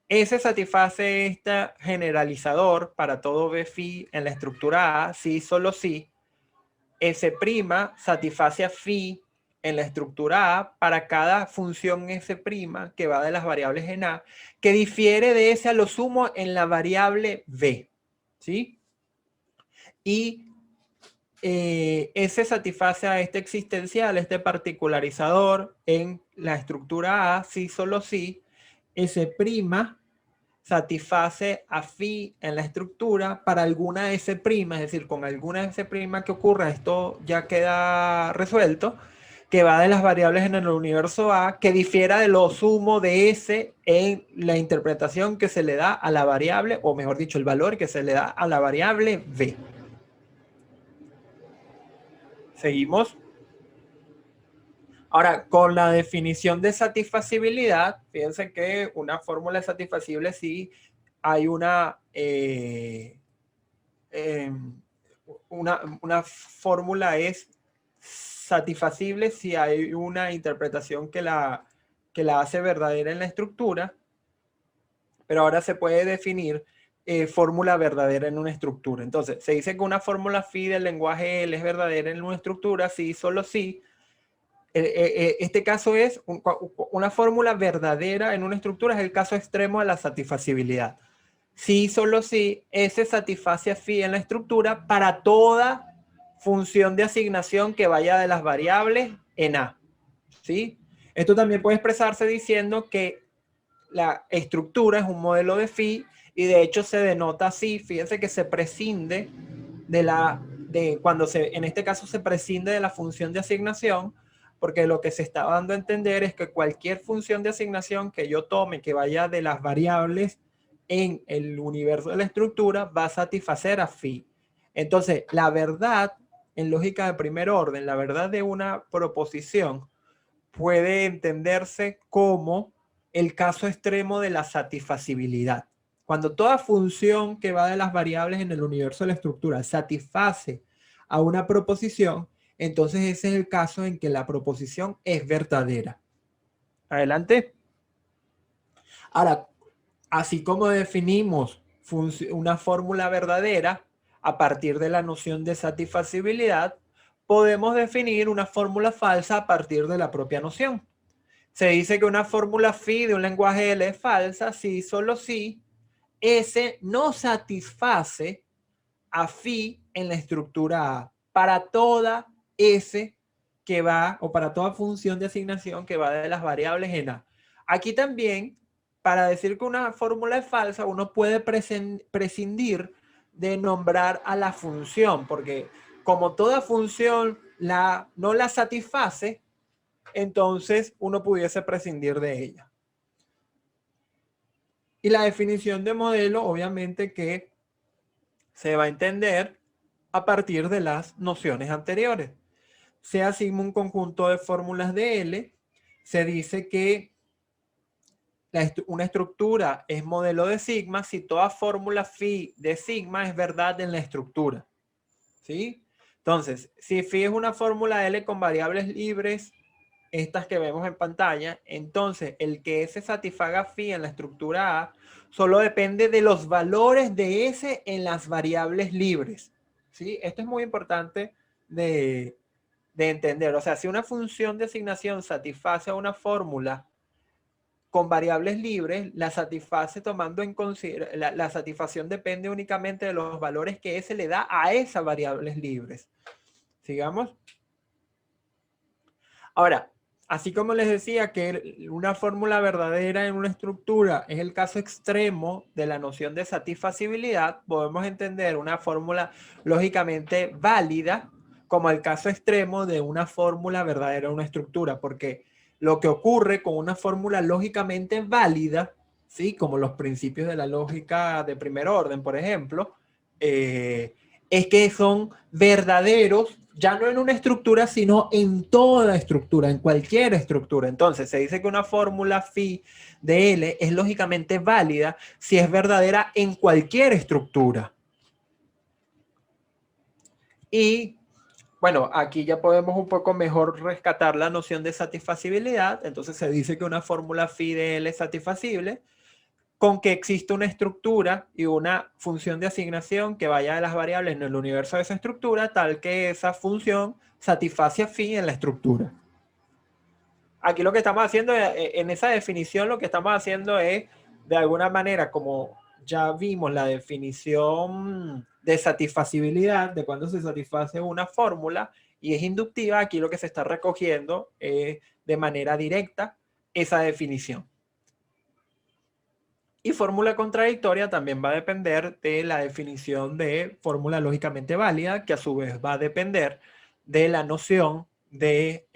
S satisface este generalizador para todo B phi en la estructura A, si, solo si. S' satisface a phi en la estructura A para cada función S' que va de las variables en A, que difiere de S a lo sumo en la variable B, ¿sí? Y S satisface a este existencial, este particularizador en la estructura A, si, solo si. S' satisface a phi en la estructura para alguna S', es decir, con alguna S' que ocurra, esto ya queda resuelto, que va de las variables en el universo A, que difiera de lo sumo de S en la interpretación que se le da a la variable, o mejor dicho, el valor que se le da a la variable B. Seguimos. Ahora, con la definición de satisfacibilidad, fíjense que una fórmula es satisfacible si hay una fórmula es satisfacible si hay una interpretación que la hace verdadera en la estructura, pero ahora se puede definir fórmula verdadera en una estructura. Entonces, se dice que una fórmula phi del lenguaje L es verdadera en una estructura si, solo si, Este caso es una fórmula verdadera en una estructura, es el caso extremo de la satisfacibilidad. Si solo si S satisface a phi en la estructura para toda función de asignación que vaya de las variables en A. ¿Sí? Esto también puede expresarse diciendo que la estructura es un modelo de phi y de hecho se denota así. Fíjense que se prescinde en este caso se prescinde de la función de asignación, porque lo que se está dando a entender es que cualquier función de asignación que yo tome que vaya de las variables en el universo de la estructura va a satisfacer a phi. Entonces, la verdad en lógica de primer orden, la verdad de una proposición puede entenderse como el caso extremo de la satisfacibilidad. Cuando toda función que va de las variables en el universo de la estructura satisface a una proposición, entonces ese es el caso en que la proposición es verdadera. Adelante. Ahora, así como definimos una fórmula verdadera a partir de la noción de satisfacibilidad, podemos definir una fórmula falsa a partir de la propia noción. Se dice que una fórmula phi de un lenguaje L es falsa si solo si S no satisface a phi en la estructura A para toda S que va, o para toda función de asignación que va de las variables en A. Aquí también, para decir que una fórmula es falsa, uno puede prescindir de nombrar a la función, porque como toda función no la satisface, entonces uno pudiese prescindir de ella. Y la definición de modelo, obviamente que se va a entender a partir de las nociones anteriores. Se asigna un conjunto de fórmulas de L, se dice que una estructura es modelo de sigma si toda fórmula phi de sigma es verdad en la estructura. ¿Sí? Entonces, si phi es una fórmula L con variables libres, estas que vemos en pantalla, entonces el que S satisfaga phi en la estructura A solo depende de los valores de S en las variables libres. ¿Sí? Esto es muy importante de entender. O sea, si una función de asignación satisface a una fórmula con variables libres, la satisface tomando en consideración, la satisfacción depende únicamente de los valores que S le da a esas variables libres. Sigamos. Ahora, así como les decía que una fórmula verdadera en una estructura es el caso extremo de la noción de satisfacibilidad, podemos entender una fórmula lógicamente válida como el caso extremo de una fórmula verdadera en una estructura, porque lo que ocurre con una fórmula lógicamente válida, ¿sí? Como los principios de la lógica de primer orden, por ejemplo, es que son verdaderos ya no en una estructura, sino en toda estructura, en cualquier estructura. Entonces, se dice que una fórmula phi de L es lógicamente válida si es verdadera en cualquier estructura. Y, bueno, aquí ya podemos un poco mejor rescatar la noción de satisfacibilidad. Entonces, se dice que una fórmula phi de L es satisfacible con que existe una estructura y una función de asignación que vaya de las variables en el universo de esa estructura, tal que esa función satisface a phi en la estructura. Aquí lo que estamos haciendo, en esa definición, lo que estamos haciendo es, de alguna manera, como ya vimos la definición de satisfacibilidad, de cuando se satisface una fórmula y es inductiva, aquí lo que se está recogiendo es de manera directa esa definición. Y fórmula contradictoria también va a depender de la definición de fórmula lógicamente válida, que a su vez va a depender de la noción de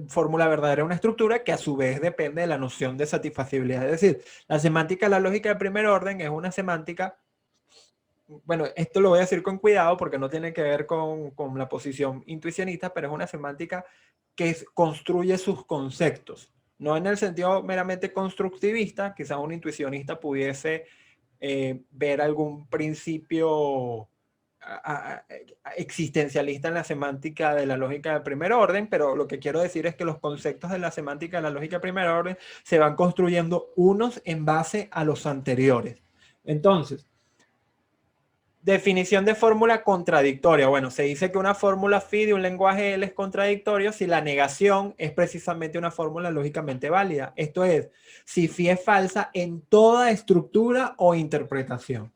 fórmula verdadera de una estructura, que a su vez depende de la noción de satisfacibilidad. Es decir, la semántica de la lógica de primer orden es una semántica, bueno, esto lo voy a decir con cuidado porque no tiene que ver con la posición intuicionista, pero es una semántica que construye sus conceptos. No en el sentido meramente constructivista, quizás un intuicionista pudiese ver algún principio existencialista en la semántica de la lógica de primer orden, pero lo que quiero decir es que los conceptos de la semántica de la lógica de primer orden se van construyendo unos en base a los anteriores. Entonces, Definición de fórmula contradictoria. Bueno, se dice que una fórmula phi de un lenguaje L es contradictorio si la negación es precisamente una fórmula lógicamente válida. Esto es, si phi es falsa en toda estructura o interpretación.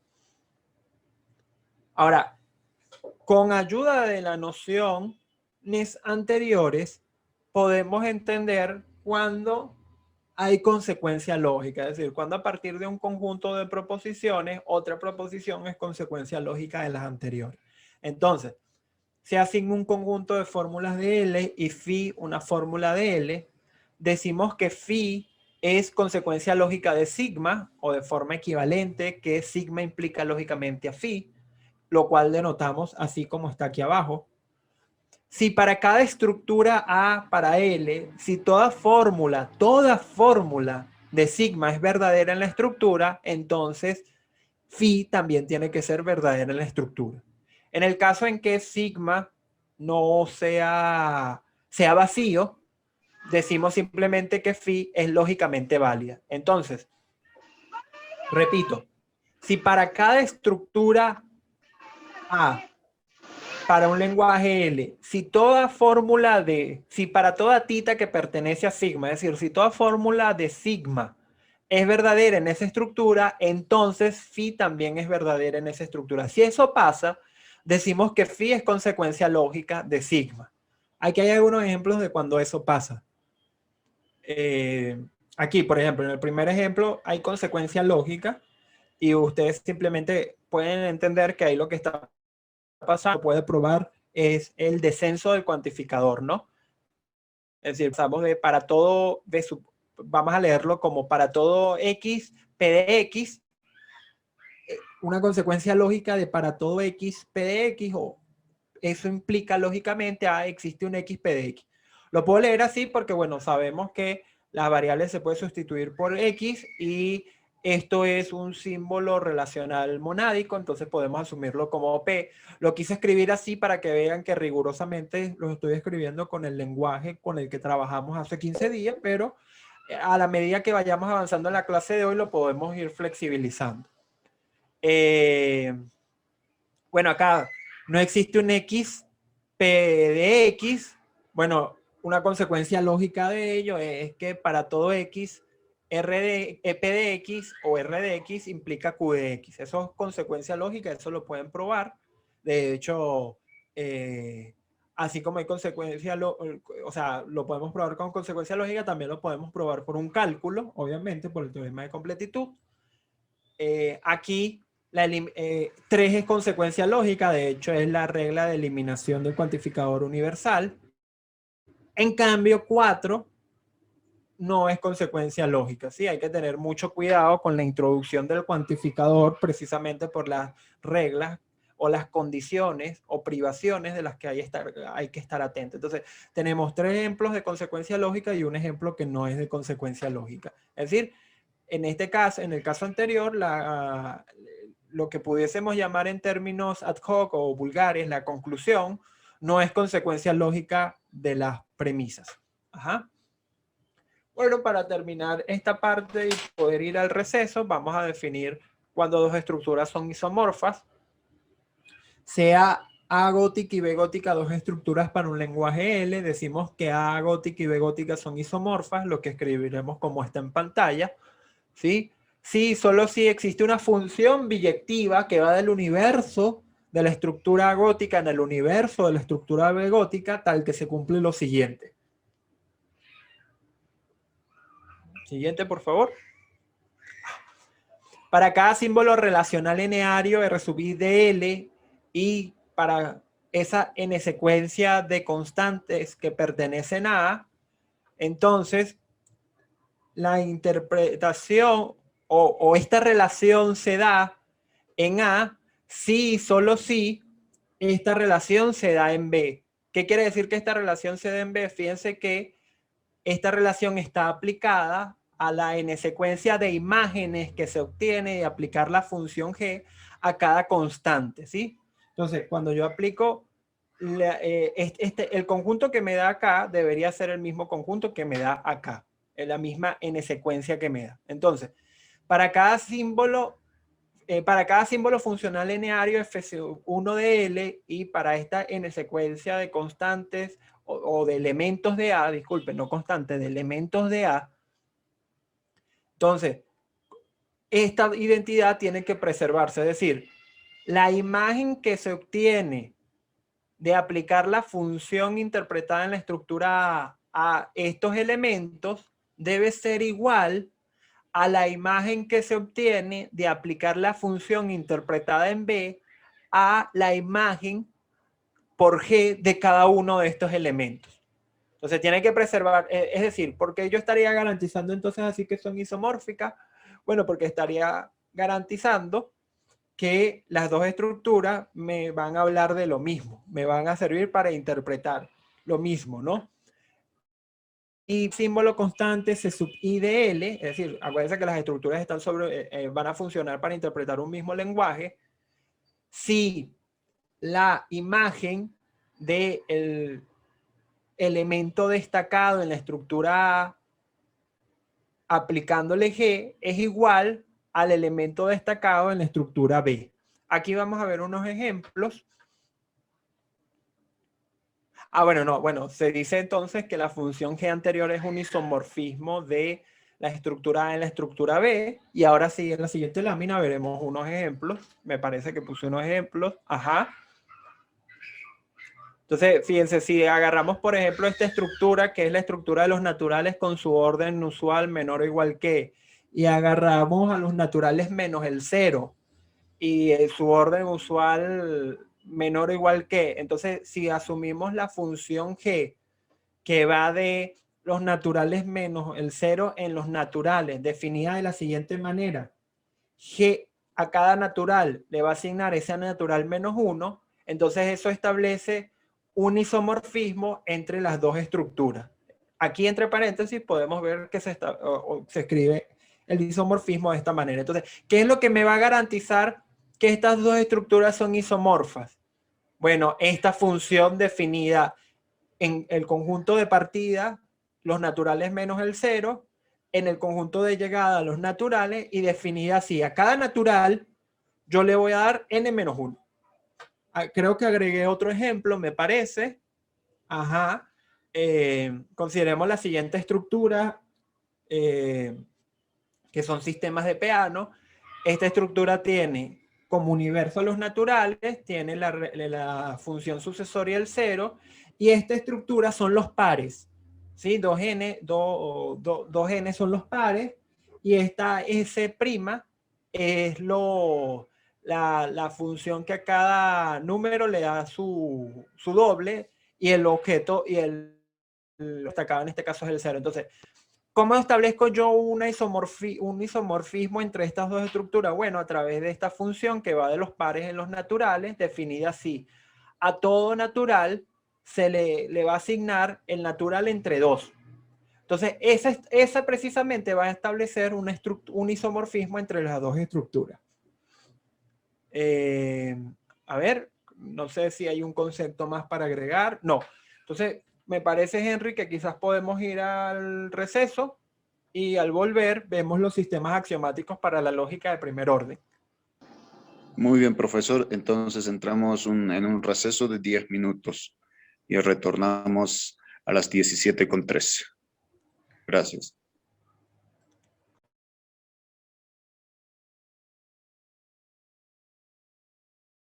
Ahora, con ayuda de las nociones anteriores, podemos entender cuándo hay consecuencia lógica, es decir, cuando a partir de un conjunto de proposiciones, otra proposición es consecuencia lógica de las anteriores. Entonces, se asigna un conjunto de fórmulas de L y phi una fórmula de L, decimos que phi es consecuencia lógica de sigma o de forma equivalente, que sigma implica lógicamente a phi, lo cual denotamos así como está aquí abajo. Si para cada estructura A para L, si toda fórmula de sigma es verdadera en la estructura, entonces phi también tiene que ser verdadera en la estructura. En el caso en que sigma no sea vacío, decimos simplemente que phi es lógicamente válida. Entonces, repito, si para cada estructura A para un lenguaje L, si para toda tita que pertenece a sigma, es decir, si toda fórmula de sigma es verdadera en esa estructura, entonces phi también es verdadera en esa estructura. Si eso pasa, decimos que phi es consecuencia lógica de sigma. Aquí hay algunos ejemplos de cuando eso pasa. Aquí, por ejemplo, en el primer ejemplo hay consecuencia lógica y ustedes simplemente pueden entender que ahí lo que está pasando, puede probar, es el descenso del cuantificador, ¿no? Es decir, pasamos de para todo, vamos a leerlo como para todo x, p de x, una consecuencia lógica de para todo x, p de x, o eso implica lógicamente existe un x, p de x. Lo puedo leer así porque, bueno, sabemos que las variables se pueden sustituir por x y esto es un símbolo relacional monádico, entonces podemos asumirlo como P. Lo quise escribir así para que vean que rigurosamente lo estoy escribiendo con el lenguaje con el que trabajamos hace 15 días, pero a la medida que vayamos avanzando en la clase de hoy lo podemos ir flexibilizando. Bueno, acá no existe un x, p de x. Bueno, una consecuencia lógica de ello es que para todo x, p de x o r de x implica q de x. Eso es consecuencia lógica, eso lo pueden probar. De hecho, así como hay consecuencia, o sea, lo podemos probar con consecuencia lógica, también lo podemos probar por un cálculo, obviamente, por el teorema de completitud. Aquí 3 es consecuencia lógica, de hecho es la regla de eliminación del cuantificador universal. En cambio, 4 no es consecuencia lógica, ¿sí? Hay que tener mucho cuidado con la introducción del cuantificador precisamente por las reglas o las condiciones o privaciones de las que hay que estar atento. Entonces, tenemos 3 ejemplos de consecuencia lógica y un ejemplo que no es de consecuencia lógica. Es decir, en este caso, en el caso anterior, lo que pudiésemos llamar en términos ad hoc o vulgares, la conclusión, no es consecuencia lógica de las premisas. Ajá. Bueno, para terminar esta parte y poder ir al receso, vamos a definir cuando dos estructuras son isomorfas, sea A gótica y B gótica, dos estructuras para un lenguaje L. Decimos que A gótica y B gótica son isomorfas, lo que escribiremos como está en pantalla. ¿Sí? Sí, solo si existe una función biyectiva que va del universo de la estructura gótica en el universo de la estructura B gótica, tal que se cumple lo siguiente. Siguiente, por favor. Para cada símbolo relacional eneario R sub I de L y para esa n secuencia de constantes que pertenecen a A, entonces la interpretación o esta relación se da en A si y solo si esta relación se da en B. ¿Qué quiere decir que esta relación se da en B? Fíjense que esta relación está aplicada a la n secuencia de imágenes que se obtiene de aplicar la función g a cada constante, ¿sí? Entonces, cuando yo aplico el conjunto que me da acá debería ser el mismo conjunto que me da acá, en la misma n secuencia que me da. Entonces, para cada símbolo para cada símbolo funcional lineario Fc1 de L y para esta n secuencia de constantes o de elementos de A, disculpen, no constantes, de elementos de A. Entonces, esta identidad tiene que preservarse, es decir, la imagen que se obtiene de aplicar la función interpretada en la estructura A estos elementos debe ser igual a la imagen que se obtiene de aplicar la función interpretada en B a la imagen por G de cada uno de estos elementos. Entonces tiene que preservar, es decir, ¿por qué yo estaría garantizando entonces así que son isomórficas? Bueno, porque estaría garantizando que las dos estructuras me van a hablar de lo mismo, me van a servir para interpretar lo mismo, ¿no? Y símbolo constante C sub I de L, es decir, acuérdense que las estructuras están van a funcionar para interpretar un mismo lenguaje. Si la imagen del elemento destacado en la estructura A aplicándole G es igual al elemento destacado en la estructura B. Aquí vamos a ver unos ejemplos. Bueno, se dice entonces que la función G anterior es un isomorfismo de la estructura A en la estructura B. Y ahora sí, en la siguiente lámina veremos unos ejemplos. Me parece que puse unos ejemplos. Ajá. Entonces, fíjense, si agarramos, por ejemplo, esta estructura, que es la estructura de los naturales con su orden usual menor o igual que, y agarramos a los naturales menos el 0 y su orden usual menor o igual que, entonces, si asumimos la función G, que va de los naturales menos el 0 en los naturales, definida de la siguiente manera: G a cada natural le va a asignar ese natural menos 1, entonces eso establece un isomorfismo entre las dos estructuras. Aquí entre paréntesis podemos ver que se escribe el isomorfismo de esta manera. Entonces, ¿qué es lo que me va a garantizar que estas dos estructuras son isomorfas? Bueno, esta función definida en el conjunto de partida, los naturales menos el 0, en el conjunto de llegada, los naturales, y definida así: a cada natural yo le voy a dar n menos 1. Creo que agregué otro ejemplo, me parece. Ajá. Consideremos la siguiente estructura, que son sistemas de Peano. Esta estructura tiene como universo los naturales, tiene la función sucesoria el 0, y esta estructura son los pares. ¿Sí? 2n son los pares, y esta S' es la función que a cada número le da su doble, y el objeto y el destacado en este caso es el 0. Entonces, ¿cómo establezco yo un isomorfismo entre estas dos estructuras? Bueno, a través de esta función que va de los pares en los naturales, definida así: a todo natural se le va a asignar el natural entre 2. Entonces, esa precisamente va a establecer un isomorfismo entre las dos estructuras. A ver, no sé si hay un concepto más para agregar. No. Entonces, me parece, Henry, que quizás podemos ir al receso y al volver vemos los sistemas axiomáticos para la lógica de primer orden. Muy bien, profesor. Entonces entramos en un receso de 10 minutos y retornamos a las 17:13. Gracias.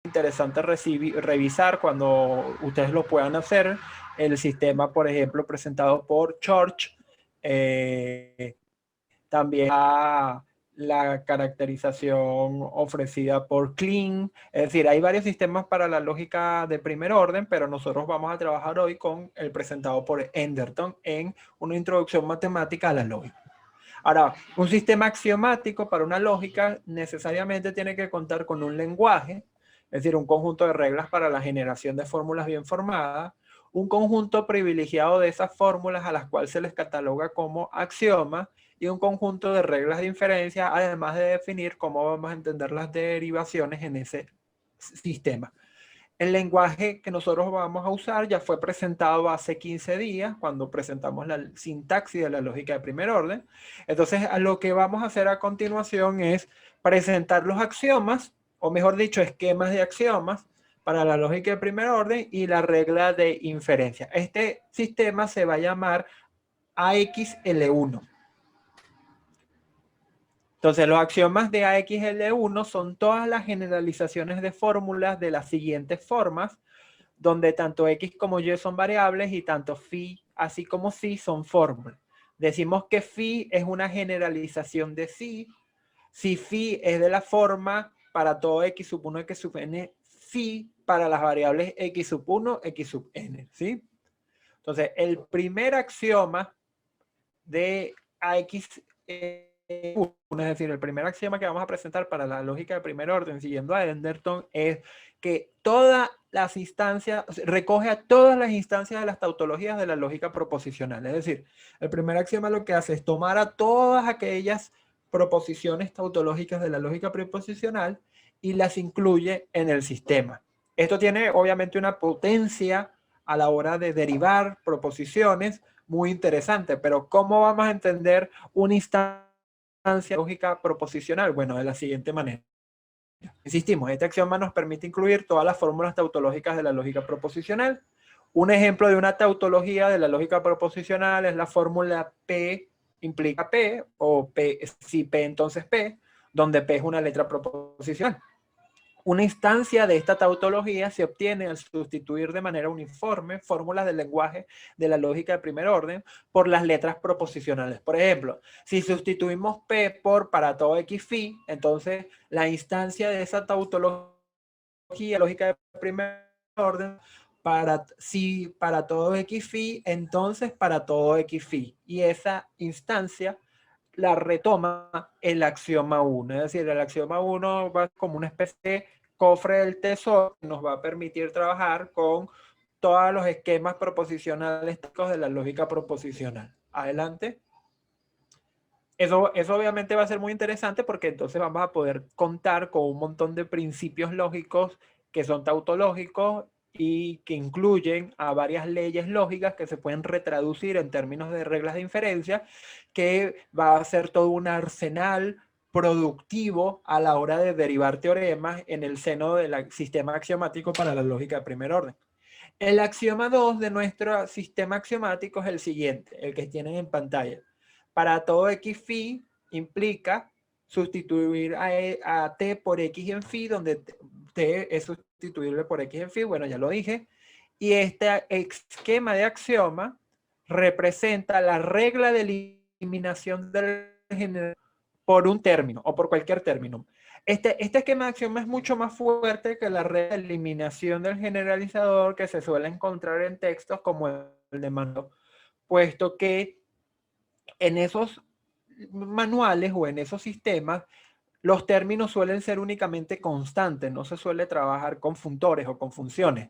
Interesante revisar cuando ustedes lo puedan hacer el sistema, por ejemplo, presentado por Church, también la caracterización ofrecida por Klein. Es decir, hay varios sistemas para la lógica de primer orden, pero nosotros vamos a trabajar hoy con el presentado por Enderton en una introducción matemática a la lógica. Ahora, un sistema axiomático para una lógica necesariamente tiene que contar con un lenguaje, es decir, un conjunto de reglas para la generación de fórmulas bien formadas, un conjunto privilegiado de esas fórmulas a las cuales se les cataloga como axiomas, y un conjunto de reglas de inferencia, además de definir cómo vamos a entender las derivaciones en ese sistema. El lenguaje que nosotros vamos a usar ya fue presentado hace 15 días, cuando presentamos la sintaxis de la lógica de primer orden. Entonces, a lo que vamos a hacer a continuación es presentar los axiomas, o mejor dicho, esquemas de axiomas, para la lógica de primer orden y la regla de inferencia. Este sistema se va a llamar AXL1. Entonces, los axiomas de AXL1 son todas las generalizaciones de fórmulas de las siguientes formas, donde tanto X como Y son variables y tanto phi así como psi son fórmulas. Decimos que phi es una generalización de psi. Si phi es de la forma para todo X sub 1, X sub n, phi para las variables X sub 1, X sub n, ¿sí? Entonces, el primer axioma de AX es decir, el primer axioma que vamos a presentar para la lógica de primer orden, siguiendo a Enderton, es que todas las instancias, recoge a todas las instancias de las tautologías de la lógica proposicional. Es decir, el primer axioma lo que hace es tomar a todas aquellas proposiciones tautológicas de la lógica proposicional y las incluye en el sistema. Esto tiene obviamente una potencia a la hora de derivar proposiciones muy interesante, pero ¿cómo vamos a entender una instancia lógica proposicional? Bueno, de la siguiente manera. Insistimos, este axioma nos permite incluir todas las fórmulas tautológicas de la lógica proposicional. Un ejemplo de una tautología de la lógica proposicional es la fórmula P implica P, o P, si P entonces P, donde P es una letra proposicional. Una instancia de esta tautología se obtiene al sustituir de manera uniforme fórmulas del lenguaje de la lógica de primer orden por las letras proposicionales. Por ejemplo, si sustituimos P por para todo X phi, entonces la instancia de esa tautología lógica de primer orden si para todo X phi, entonces para todo X phi. Y esa instancia la retoma el axioma 1. Es decir, el axioma 1 va como una especie de cofre del tesoro que nos va a permitir trabajar con todos los esquemas proposicionales de la lógica proposicional. Adelante. Eso obviamente va a ser muy interesante porque entonces vamos a poder contar con un montón de principios lógicos que son tautológicos y que incluyen a varias leyes lógicas que se pueden retraducir en términos de reglas de inferencia, que va a ser todo un arsenal productivo a la hora de derivar teoremas en el seno del sistema axiomático para la lógica de primer orden. El axioma 2 de nuestro sistema axiomático es el siguiente, el que tienen en pantalla. Para todo X phi implica sustituir a T por X en phi, donde T es sustituible por X en phi, bueno, ya lo dije. Y este esquema de axioma representa la regla de eliminación del generador por un término o por cualquier término. Este esquema de axioma es mucho más fuerte que la regla de eliminación del generalizador que se suele encontrar en textos como el de Mano, puesto que en esos manuales o en esos sistemas los términos suelen ser únicamente constantes, no se suele trabajar con funtores o con funciones.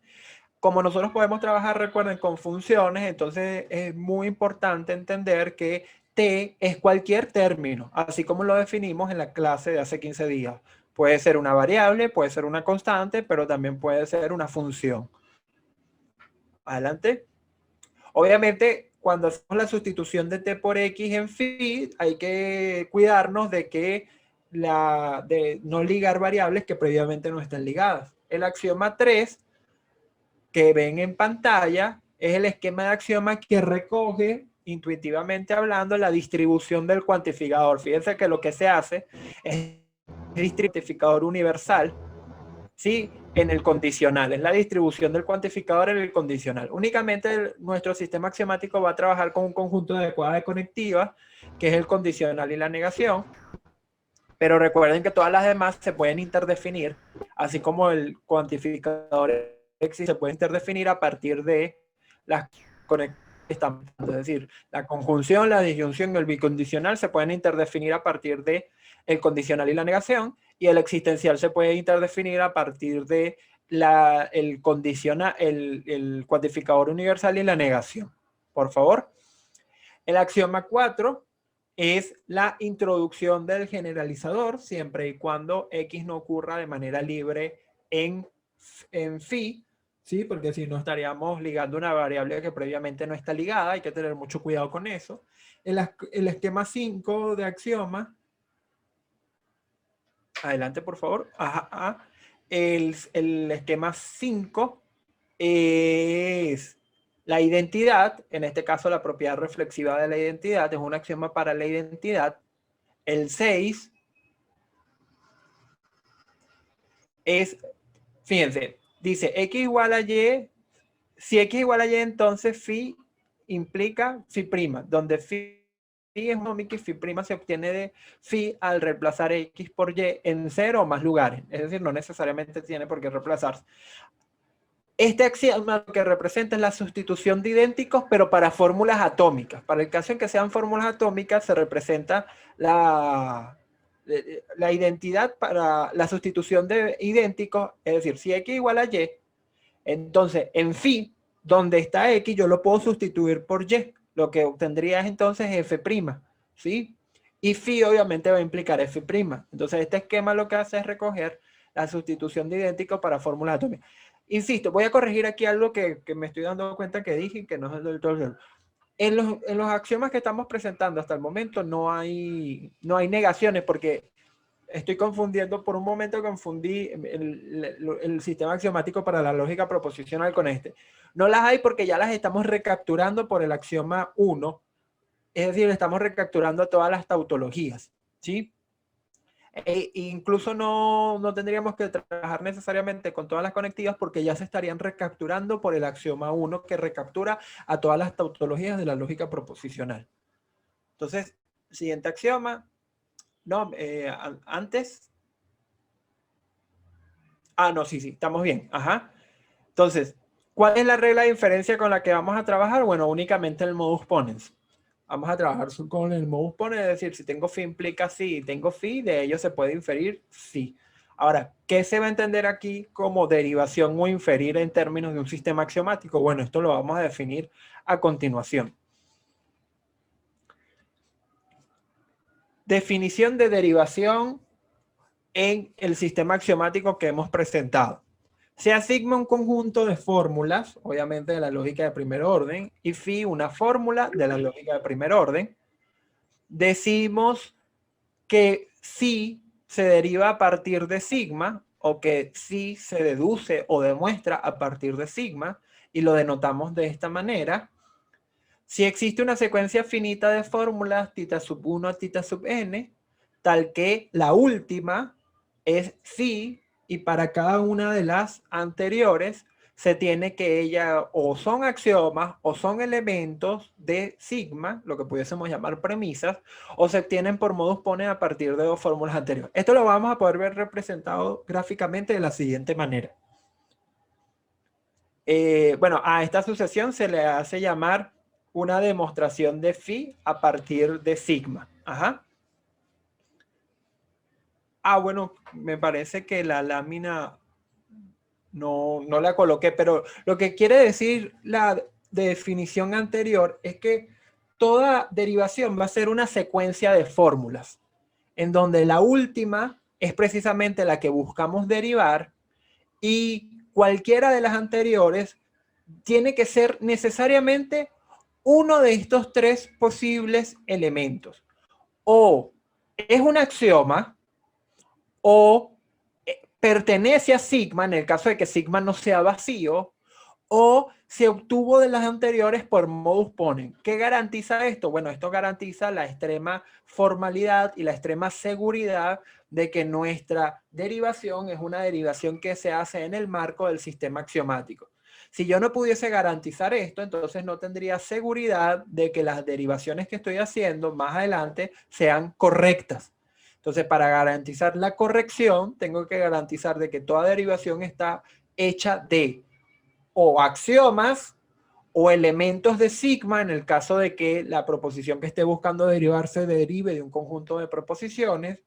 Como nosotros podemos trabajar, recuerden, con funciones, entonces es muy importante entender que T es cualquier término, así como lo definimos en la clase de hace 15 días. Puede ser una variable, puede ser una constante, pero también puede ser una función. Adelante. Obviamente, cuando hacemos la sustitución de T por X en phi, hay que cuidarnos de que de no ligar variables que previamente no estén ligadas. El axioma 3 que ven en pantalla es el esquema de axioma que recoge, intuitivamente hablando, la distribución del cuantificador. Fíjense que lo que se hace es el cuantificador universal, ¿sí? En el condicional. Es la distribución del cuantificador en el condicional. Únicamente nuestro sistema axiomático va a trabajar con un conjunto adecuado de conectivas, que es el condicional y la negación. Pero recuerden que todas las demás se pueden interdefinir, así como el cuantificador se puede interdefinir a partir de las conexiones. Es decir, la conjunción, la disyunción y el bicondicional se pueden interdefinir a partir de el condicional y la negación, y el existencial se puede interdefinir a partir de el cuantificador universal y la negación. Por favor. El axioma 4 es la introducción del generalizador, siempre y cuando X no ocurra de manera libre en en phi, ¿sí? Porque si no estaríamos ligando una variable que previamente no está ligada, hay que tener mucho cuidado con eso. El esquema 5 de axioma, adelante por favor, el esquema 5 es la identidad, en este caso la propiedad reflexiva de la identidad, es un axioma para la identidad. El 6 es, fíjense, dice x igual a y, si x igual a y, entonces phi implica phi prima, donde phi es monómica y phi prima se obtiene de phi al reemplazar x por y en 0 o más lugares, es decir, no necesariamente tiene por qué reemplazarse. Este axioma lo que representa es la sustitución de idénticos, pero para fórmulas atómicas. Para el caso en que sean fórmulas atómicas, se representa la identidad para la sustitución de idénticos, es decir, si x igual a y, entonces en phi, donde está x, yo lo puedo sustituir por y. Lo que obtendría es entonces f', ¿sí? Y phi obviamente va a implicar f'. Entonces este esquema lo que hace es recoger la sustitución de idénticos para fórmulas atómicas. Insisto, voy a corregir aquí algo que me estoy dando cuenta que dije y que no es del todo. En los axiomas que estamos presentando hasta el momento no hay negaciones, porque estoy confundiendo, por un momento confundí el sistema axiomático para la lógica proposicional con este. No las hay porque ya las estamos recapturando por el axioma 1, es decir, estamos recapturando todas las tautologías, ¿sí? Incluso no tendríamos que trabajar necesariamente con todas las conectivas porque ya se estarían recapturando por el axioma 1 que recaptura a todas las tautologías de la lógica proposicional. Entonces, siguiente axioma. No, antes. No, sí, estamos bien. Ajá. Entonces, ¿cuál es la regla de inferencia con la que vamos a trabajar? Bueno, únicamente el modus ponens. Vamos a trabajar con el modus ponens, es decir, si tengo phi implica sí y tengo phi, de ello se puede inferir sí. Ahora, ¿qué se va a entender aquí como derivación o inferir en términos de un sistema axiomático? Bueno, esto lo vamos a definir a continuación. Definición de derivación en el sistema axiomático que hemos presentado. Se asigna un conjunto de fórmulas, obviamente de la lógica de primer orden, y phi una fórmula de la lógica de primer orden. Decimos que phi se deriva a partir de sigma, o que phi se deduce o demuestra a partir de sigma, y lo denotamos de esta manera. Si existe una secuencia finita de fórmulas θ sub 1 a θ sub n, tal que la última es phi, y para cada una de las anteriores se tiene que ella o son axiomas o son elementos de sigma, lo que pudiésemos llamar premisas, o se obtienen por modus ponens a partir de dos fórmulas anteriores. Esto lo vamos a poder ver representado gráficamente de la siguiente manera. Bueno, a esta sucesión se le hace llamar una demostración de phi a partir de sigma. Ajá. Bueno, me parece que la lámina no la coloqué, pero lo que quiere decir la definición anterior es que toda derivación va a ser una secuencia de fórmulas, en donde la última es precisamente la que buscamos derivar y cualquiera de las anteriores tiene que ser necesariamente uno de estos tres posibles elementos. O es un axioma, o pertenece a sigma, en el caso de que sigma no sea vacío, o se obtuvo de las anteriores por modus ponens. ¿Qué garantiza esto? Bueno, esto garantiza la extrema formalidad y la extrema seguridad de que nuestra derivación es una derivación que se hace en el marco del sistema axiomático. Si yo no pudiese garantizar esto, entonces no tendría seguridad de que las derivaciones que estoy haciendo más adelante sean correctas. Entonces, para garantizar la corrección, tengo que garantizar de que toda derivación está hecha de o axiomas o elementos de sigma, en el caso de que la proposición que esté buscando derivar se derive de un conjunto de proposiciones,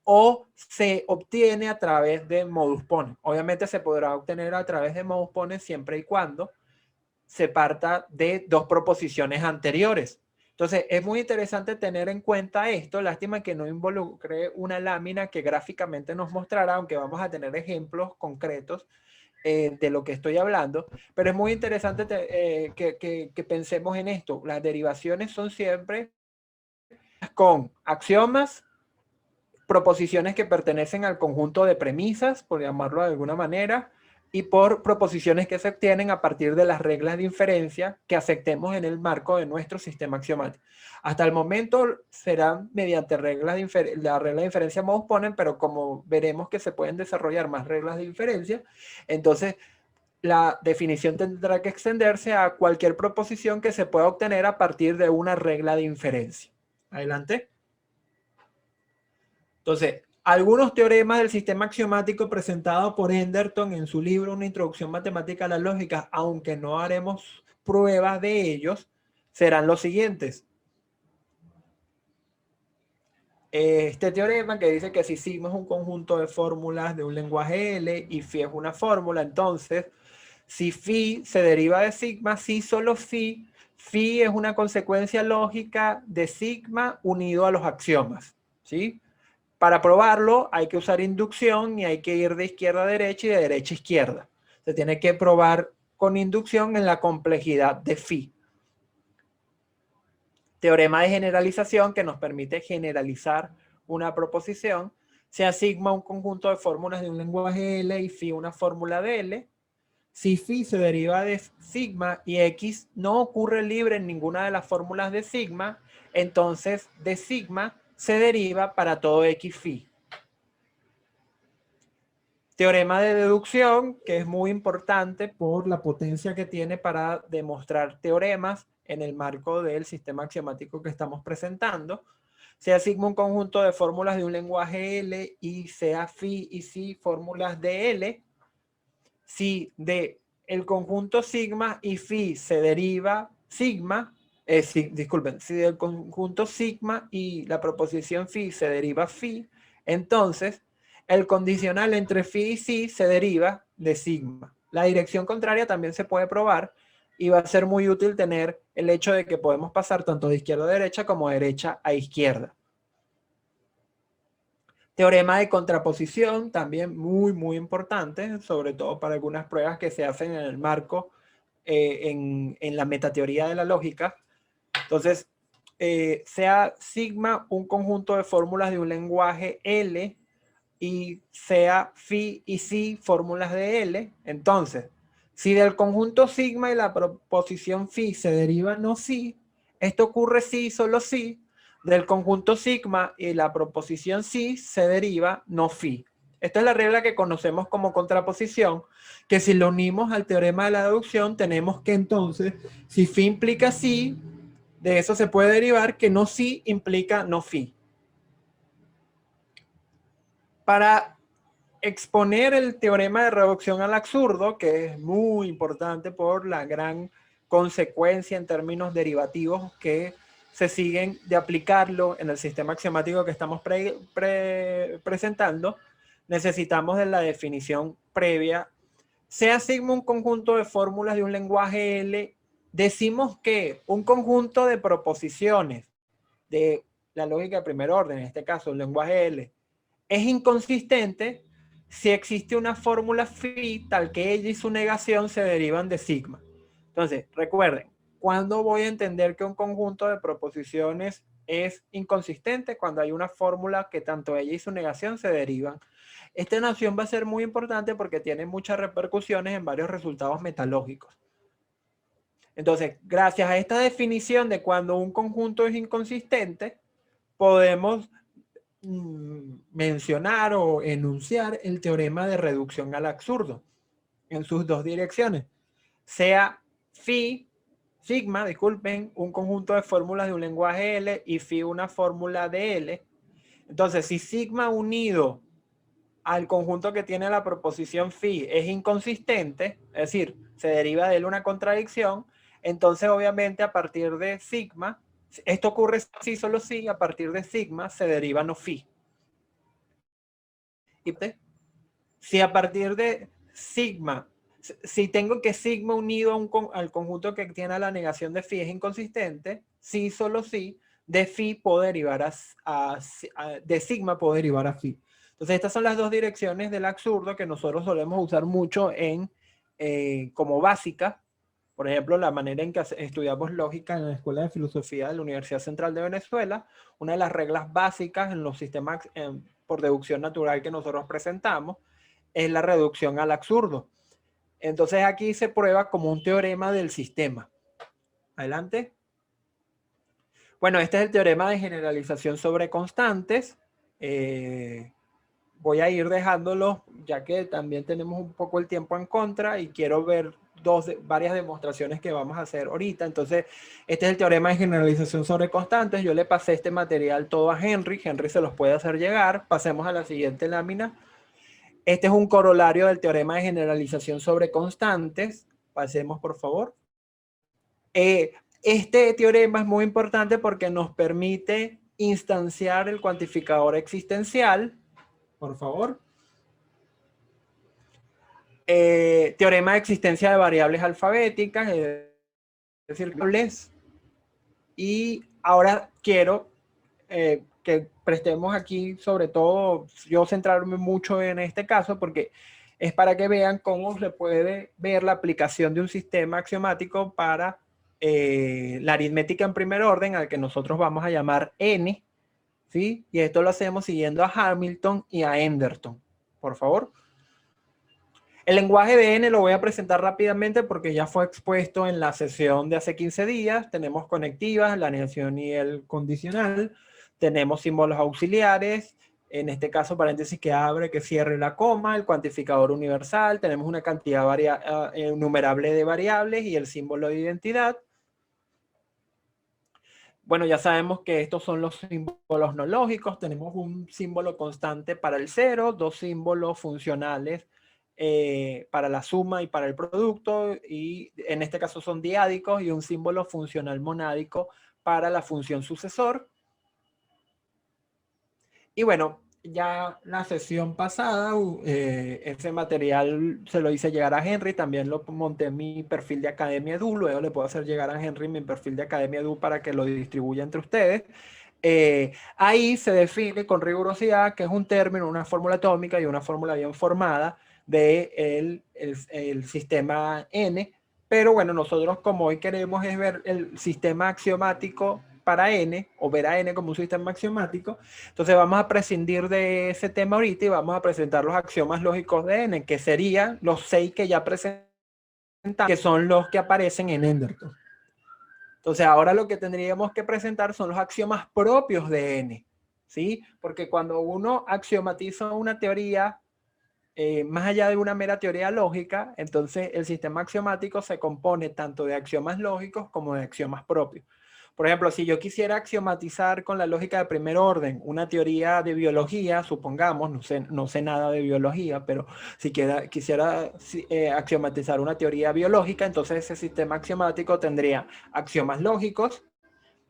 o se obtiene a través de modus ponens. Obviamente se podrá obtener a través de modus ponens siempre y cuando se parta de dos proposiciones anteriores. Entonces, es muy interesante tener en cuenta esto. Lástima que no involucre una lámina que gráficamente nos mostrará, aunque vamos a tener ejemplos concretos de lo que estoy hablando, pero es muy interesante que pensemos en esto. Las derivaciones son siempre con axiomas, proposiciones que pertenecen al conjunto de premisas, por llamarlo de alguna manera, y por proposiciones que se obtienen a partir de las reglas de inferencia que aceptemos en el marco de nuestro sistema axiomático. Hasta el momento serán mediante reglas de la regla de inferencia Mohs-Ponen, pero como veremos que se pueden desarrollar más reglas de inferencia, entonces la definición tendrá que extenderse a cualquier proposición que se pueda obtener a partir de una regla de inferencia. Adelante. Entonces, algunos teoremas del sistema axiomático presentado por Enderton en su libro Una introducción matemática a la lógica, aunque no haremos pruebas de ellos, serán los siguientes. Este teorema que dice que si sigma es un conjunto de fórmulas de un lenguaje L y phi es una fórmula, entonces si phi se deriva de sigma, si solo phi es una consecuencia lógica de sigma unido a los axiomas, ¿sí? Para probarlo hay que usar inducción y hay que ir de izquierda a derecha y de derecha a izquierda. Se tiene que probar con inducción en la complejidad de phi. Teorema de generalización que nos permite generalizar una proposición. Sea sigma un conjunto de fórmulas de un lenguaje L y phi una fórmula de L. Si phi se deriva de sigma y x no ocurre libre en ninguna de las fórmulas de sigma, entonces de sigma se deriva para todo x phi. Teorema de deducción, que es muy importante por la potencia que tiene para demostrar teoremas en el marco del sistema axiomático que estamos presentando. Sea sigma un conjunto de fórmulas de un lenguaje L y sea phi y psi fórmulas de L. Si de el conjunto sigma y phi se deriva sigma, disculpen, si del conjunto sigma y la proposición phi se deriva phi, entonces el condicional entre phi y psi se deriva de sigma. La dirección contraria también se puede probar y va a ser muy útil tener el hecho de que podemos pasar tanto de izquierda a derecha como de derecha a izquierda. Teorema de contraposición, también muy importante, sobre todo para algunas pruebas que se hacen en el marco, en la metateoría de la lógica. Entonces, sea sigma un conjunto de fórmulas de un lenguaje L y sea phi y psi fórmulas de L. Entonces, si del conjunto sigma y la proposición phi se deriva no psi, esto ocurre si solo si del conjunto sigma y la proposición psi se deriva no phi. Esta es la regla que conocemos como contraposición, que si lo unimos al teorema de la deducción, tenemos que entonces, si phi implica psi, de eso se puede derivar que no psi implica no phi. Para exponer el teorema de reducción al absurdo, que es muy importante por la gran consecuencia en términos derivativos que se siguen de aplicarlo en el sistema axiomático que estamos presentando, necesitamos de la definición previa. Sea sigma un conjunto de fórmulas de un lenguaje L, decimos que un conjunto de proposiciones de la lógica de primer orden, en este caso el lenguaje L, es inconsistente si existe una fórmula phi tal que ella y su negación se derivan de sigma. Entonces, recuerden, ¿cuándo voy a entender que un conjunto de proposiciones es inconsistente? Cuando hay una fórmula que tanto ella y su negación se derivan. Esta noción va a ser muy importante porque tiene muchas repercusiones en varios resultados metalógicos. Entonces, gracias a esta definición de cuando un conjunto es inconsistente, podemos mencionar o enunciar el teorema de reducción al absurdo en sus dos direcciones. Sea sigma, disculpen, un conjunto de fórmulas de un lenguaje L y phi una fórmula de L. Entonces, si sigma unido al conjunto que tiene la proposición phi es inconsistente, es decir, se deriva de él una contradicción, entonces obviamente a partir de sigma, esto ocurre si solo si, a partir de sigma se deriva no phi. Si a partir de sigma, si tengo que sigma unido al conjunto que tiene la negación de phi es inconsistente, si solo si, de phi puedo derivar de sigma puedo derivar a phi. Entonces, estas son las dos direcciones del absurdo que nosotros solemos usar mucho como básica. Por ejemplo, la manera en que estudiamos lógica en la Escuela de Filosofía de la Universidad Central de Venezuela, una de las reglas básicas en los sistemas por deducción natural que nosotros presentamos es la reducción al absurdo. Entonces aquí se prueba como un teorema del sistema. Adelante. Bueno, este es el teorema de generalización sobre constantes. Voy a ir dejándolo, ya que también tenemos un poco el tiempo en contra y quiero ver varias demostraciones que vamos a hacer ahorita. Entonces, este es el teorema de generalización sobre constantes. Yo le pasé este material todo a Henry. Henry se los puede hacer llegar. Pasemos a la siguiente lámina. Este es un corolario del teorema de generalización sobre constantes. Pasemos, por favor. Este teorema es muy importante porque nos permite instanciar el cuantificador existencial. Por favor. Teorema de existencia de variables alfabéticas, es decir, variables. Y ahora quiero que prestemos aquí, sobre todo, yo centrarme mucho en este caso, porque es para que vean cómo se puede ver la aplicación de un sistema axiomático para la aritmética en primer orden, al que nosotros vamos a llamar N, ¿sí? Y esto lo hacemos siguiendo a Hamilton y a Enderton. Por favor. El lenguaje de N lo voy a presentar rápidamente porque ya fue expuesto en la sesión de hace 15 días. Tenemos conectivas, la negación y el condicional. Tenemos símbolos auxiliares, en este caso paréntesis que abre, que cierre la coma, el cuantificador universal. Tenemos una cantidad numerable de variables y el símbolo de identidad. Bueno, ya sabemos que estos son los símbolos no lógicos. Tenemos un símbolo constante para el 0, dos símbolos funcionales para la suma y para el producto, y en este caso son diádicos, y un símbolo funcional monádico para la función sucesor. Y bueno, ya la sesión pasada, ese material se lo hice llegar a Henry, también lo monté en mi perfil de Academia Edu, luego le puedo hacer llegar a Henry mi perfil de Academia Edu para que lo distribuya entre ustedes. Ahí se define con rigurosidad que es un término, una fórmula atómica y una fórmula bien formada de el sistema N, pero bueno, nosotros como hoy queremos es ver el sistema axiomático para N, o ver a N como un sistema axiomático, entonces vamos a prescindir de ese tema ahorita y vamos a presentar los axiomas lógicos de N, que serían los 6 que ya presentamos, que son los que aparecen en Enderton. Entonces ahora lo que tendríamos que presentar son los axiomas propios de N, ¿sí? Porque cuando uno axiomatiza una teoría, más allá de una mera teoría lógica, entonces el sistema axiomático se compone tanto de axiomas lógicos como de axiomas propios. Por ejemplo, si yo quisiera axiomatizar con la lógica de primer orden una teoría de biología, supongamos, no sé nada de biología, pero si quisiera axiomatizar una teoría biológica, entonces ese sistema axiomático tendría axiomas lógicos,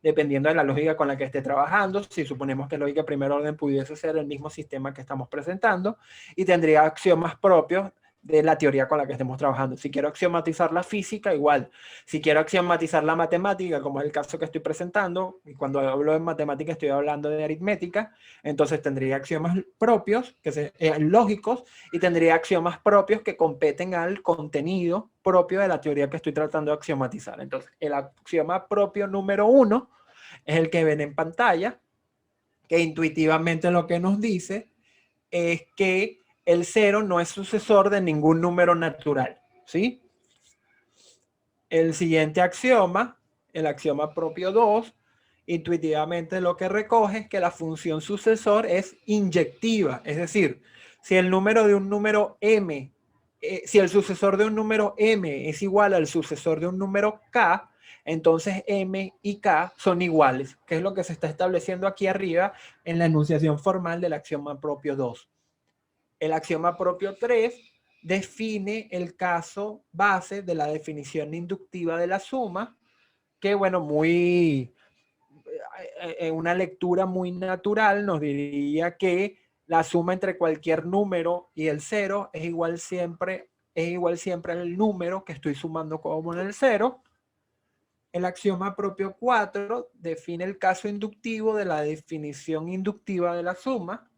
dependiendo de la lógica con la que esté trabajando. Si suponemos que lógica de primer orden pudiese ser el mismo sistema que estamos presentando, y tendría axiomas propios de la teoría con la que estemos trabajando. Si quiero axiomatizar la física, igual. Si quiero axiomatizar la matemática, como es el caso que estoy presentando, y cuando hablo de matemática estoy hablando de aritmética, entonces tendría axiomas propios, lógicos, y tendría axiomas propios que competen al contenido propio de la teoría que estoy tratando de axiomatizar. Entonces, el axioma propio número 1 es el que ven en pantalla, que intuitivamente lo que nos dice es que el 0 no es sucesor de ningún número natural, ¿sí? El siguiente axioma, el axioma propio 2, intuitivamente lo que recoge es que la función sucesor es inyectiva, es decir, si el número de un número m, si el sucesor de un número m es igual al sucesor de un número k, entonces m y k son iguales, que es lo que se está estableciendo aquí arriba en la enunciación formal del axioma propio 2. El axioma propio 3 define el caso base de la definición inductiva de la suma, que bueno, en una lectura muy natural nos diría que la suma entre cualquier número y el 0 es igual siempre al número que estoy sumando como en el 0. El axioma propio 4 define el caso inductivo de la definición inductiva de la suma.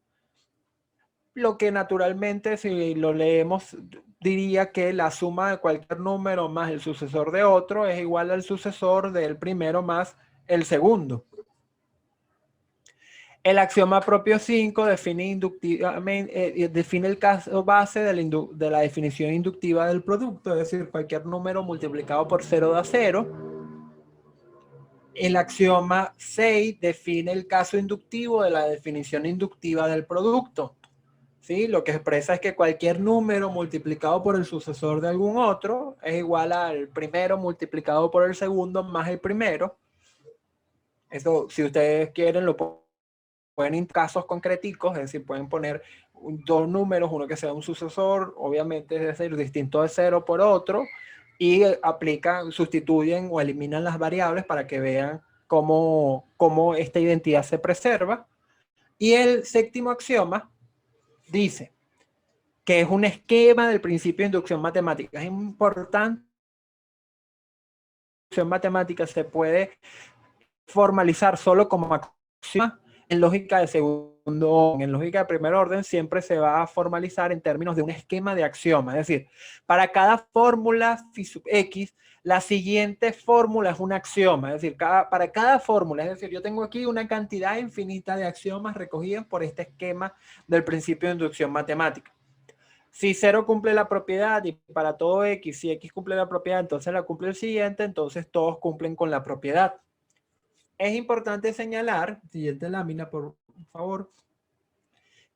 lo que naturalmente, si lo leemos, diría que la suma de cualquier número más el sucesor de otro es igual al sucesor del primero más el segundo. El axioma propio 5 define inductivamente, define el caso base de la definición inductiva del producto, es decir, cualquier número multiplicado por 0 da 0. El axioma 6 define el caso inductivo de la definición inductiva del producto. ¿Sí? Lo que expresa es que cualquier número multiplicado por el sucesor de algún otro es igual al primero multiplicado por el segundo más el primero. Eso, si ustedes quieren, lo pueden en casos concreticos, es decir, pueden poner dos números, uno que sea un sucesor, obviamente es decir, distinto de 0 por otro, y aplican, sustituyen o eliminan las variables para que vean cómo esta identidad se preserva. Y el séptimo axioma dice que es un esquema del principio de inducción matemática. Es importante. La inducción matemática se puede formalizar solo como axioma. En lógica de segundo orden, en lógica de primer orden, siempre se va a formalizar en términos de un esquema de axioma. Es decir, para cada fórmula phi sub x, la siguiente fórmula es un axioma. Es decir, para cada fórmula, es decir, yo tengo aquí una cantidad infinita de axiomas recogidos por este esquema del principio de inducción matemática. Si 0 cumple la propiedad y para todo x, si x cumple la propiedad, entonces la cumple el siguiente, entonces todos cumplen con la propiedad. Es importante señalar, siguiente lámina por favor,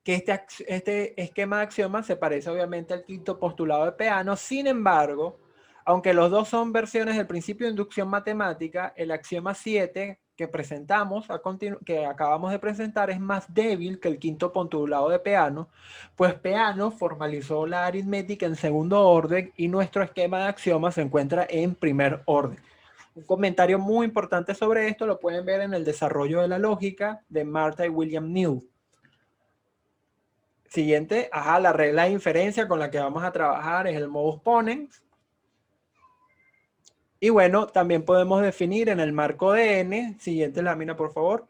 que este esquema de axiomas se parece obviamente al quinto postulado de Peano. Sin embargo, aunque los dos son versiones del principio de inducción matemática, el axioma 7 que presentamos, que acabamos de presentar, es más débil que el quinto postulado de Peano, pues Peano formalizó la aritmética en segundo orden y nuestro esquema de axiomas se encuentra en primer orden. Un comentario muy importante sobre esto lo pueden ver en el desarrollo de la lógica de Martha y William Newell. Siguiente, la regla de inferencia con la que vamos a trabajar es el modus ponens. Y bueno, también podemos definir en el marco de n, siguiente lámina por favor,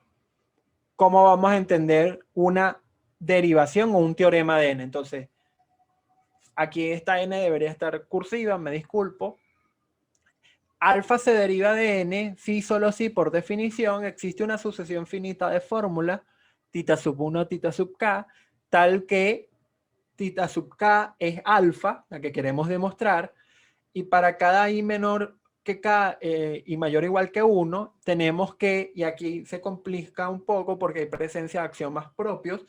cómo vamos a entender una derivación o un teorema de n. Entonces, aquí esta n debería estar cursiva, me disculpo. Alfa se deriva de n si solo si por definición existe una sucesión finita de fórmulas, tita sub 1, tita sub k, tal que tita sub k es alfa, la que queremos demostrar, y para cada i menor que k y mayor o igual que 1, tenemos que, y aquí se complica un poco porque hay presencia de axiomas propios,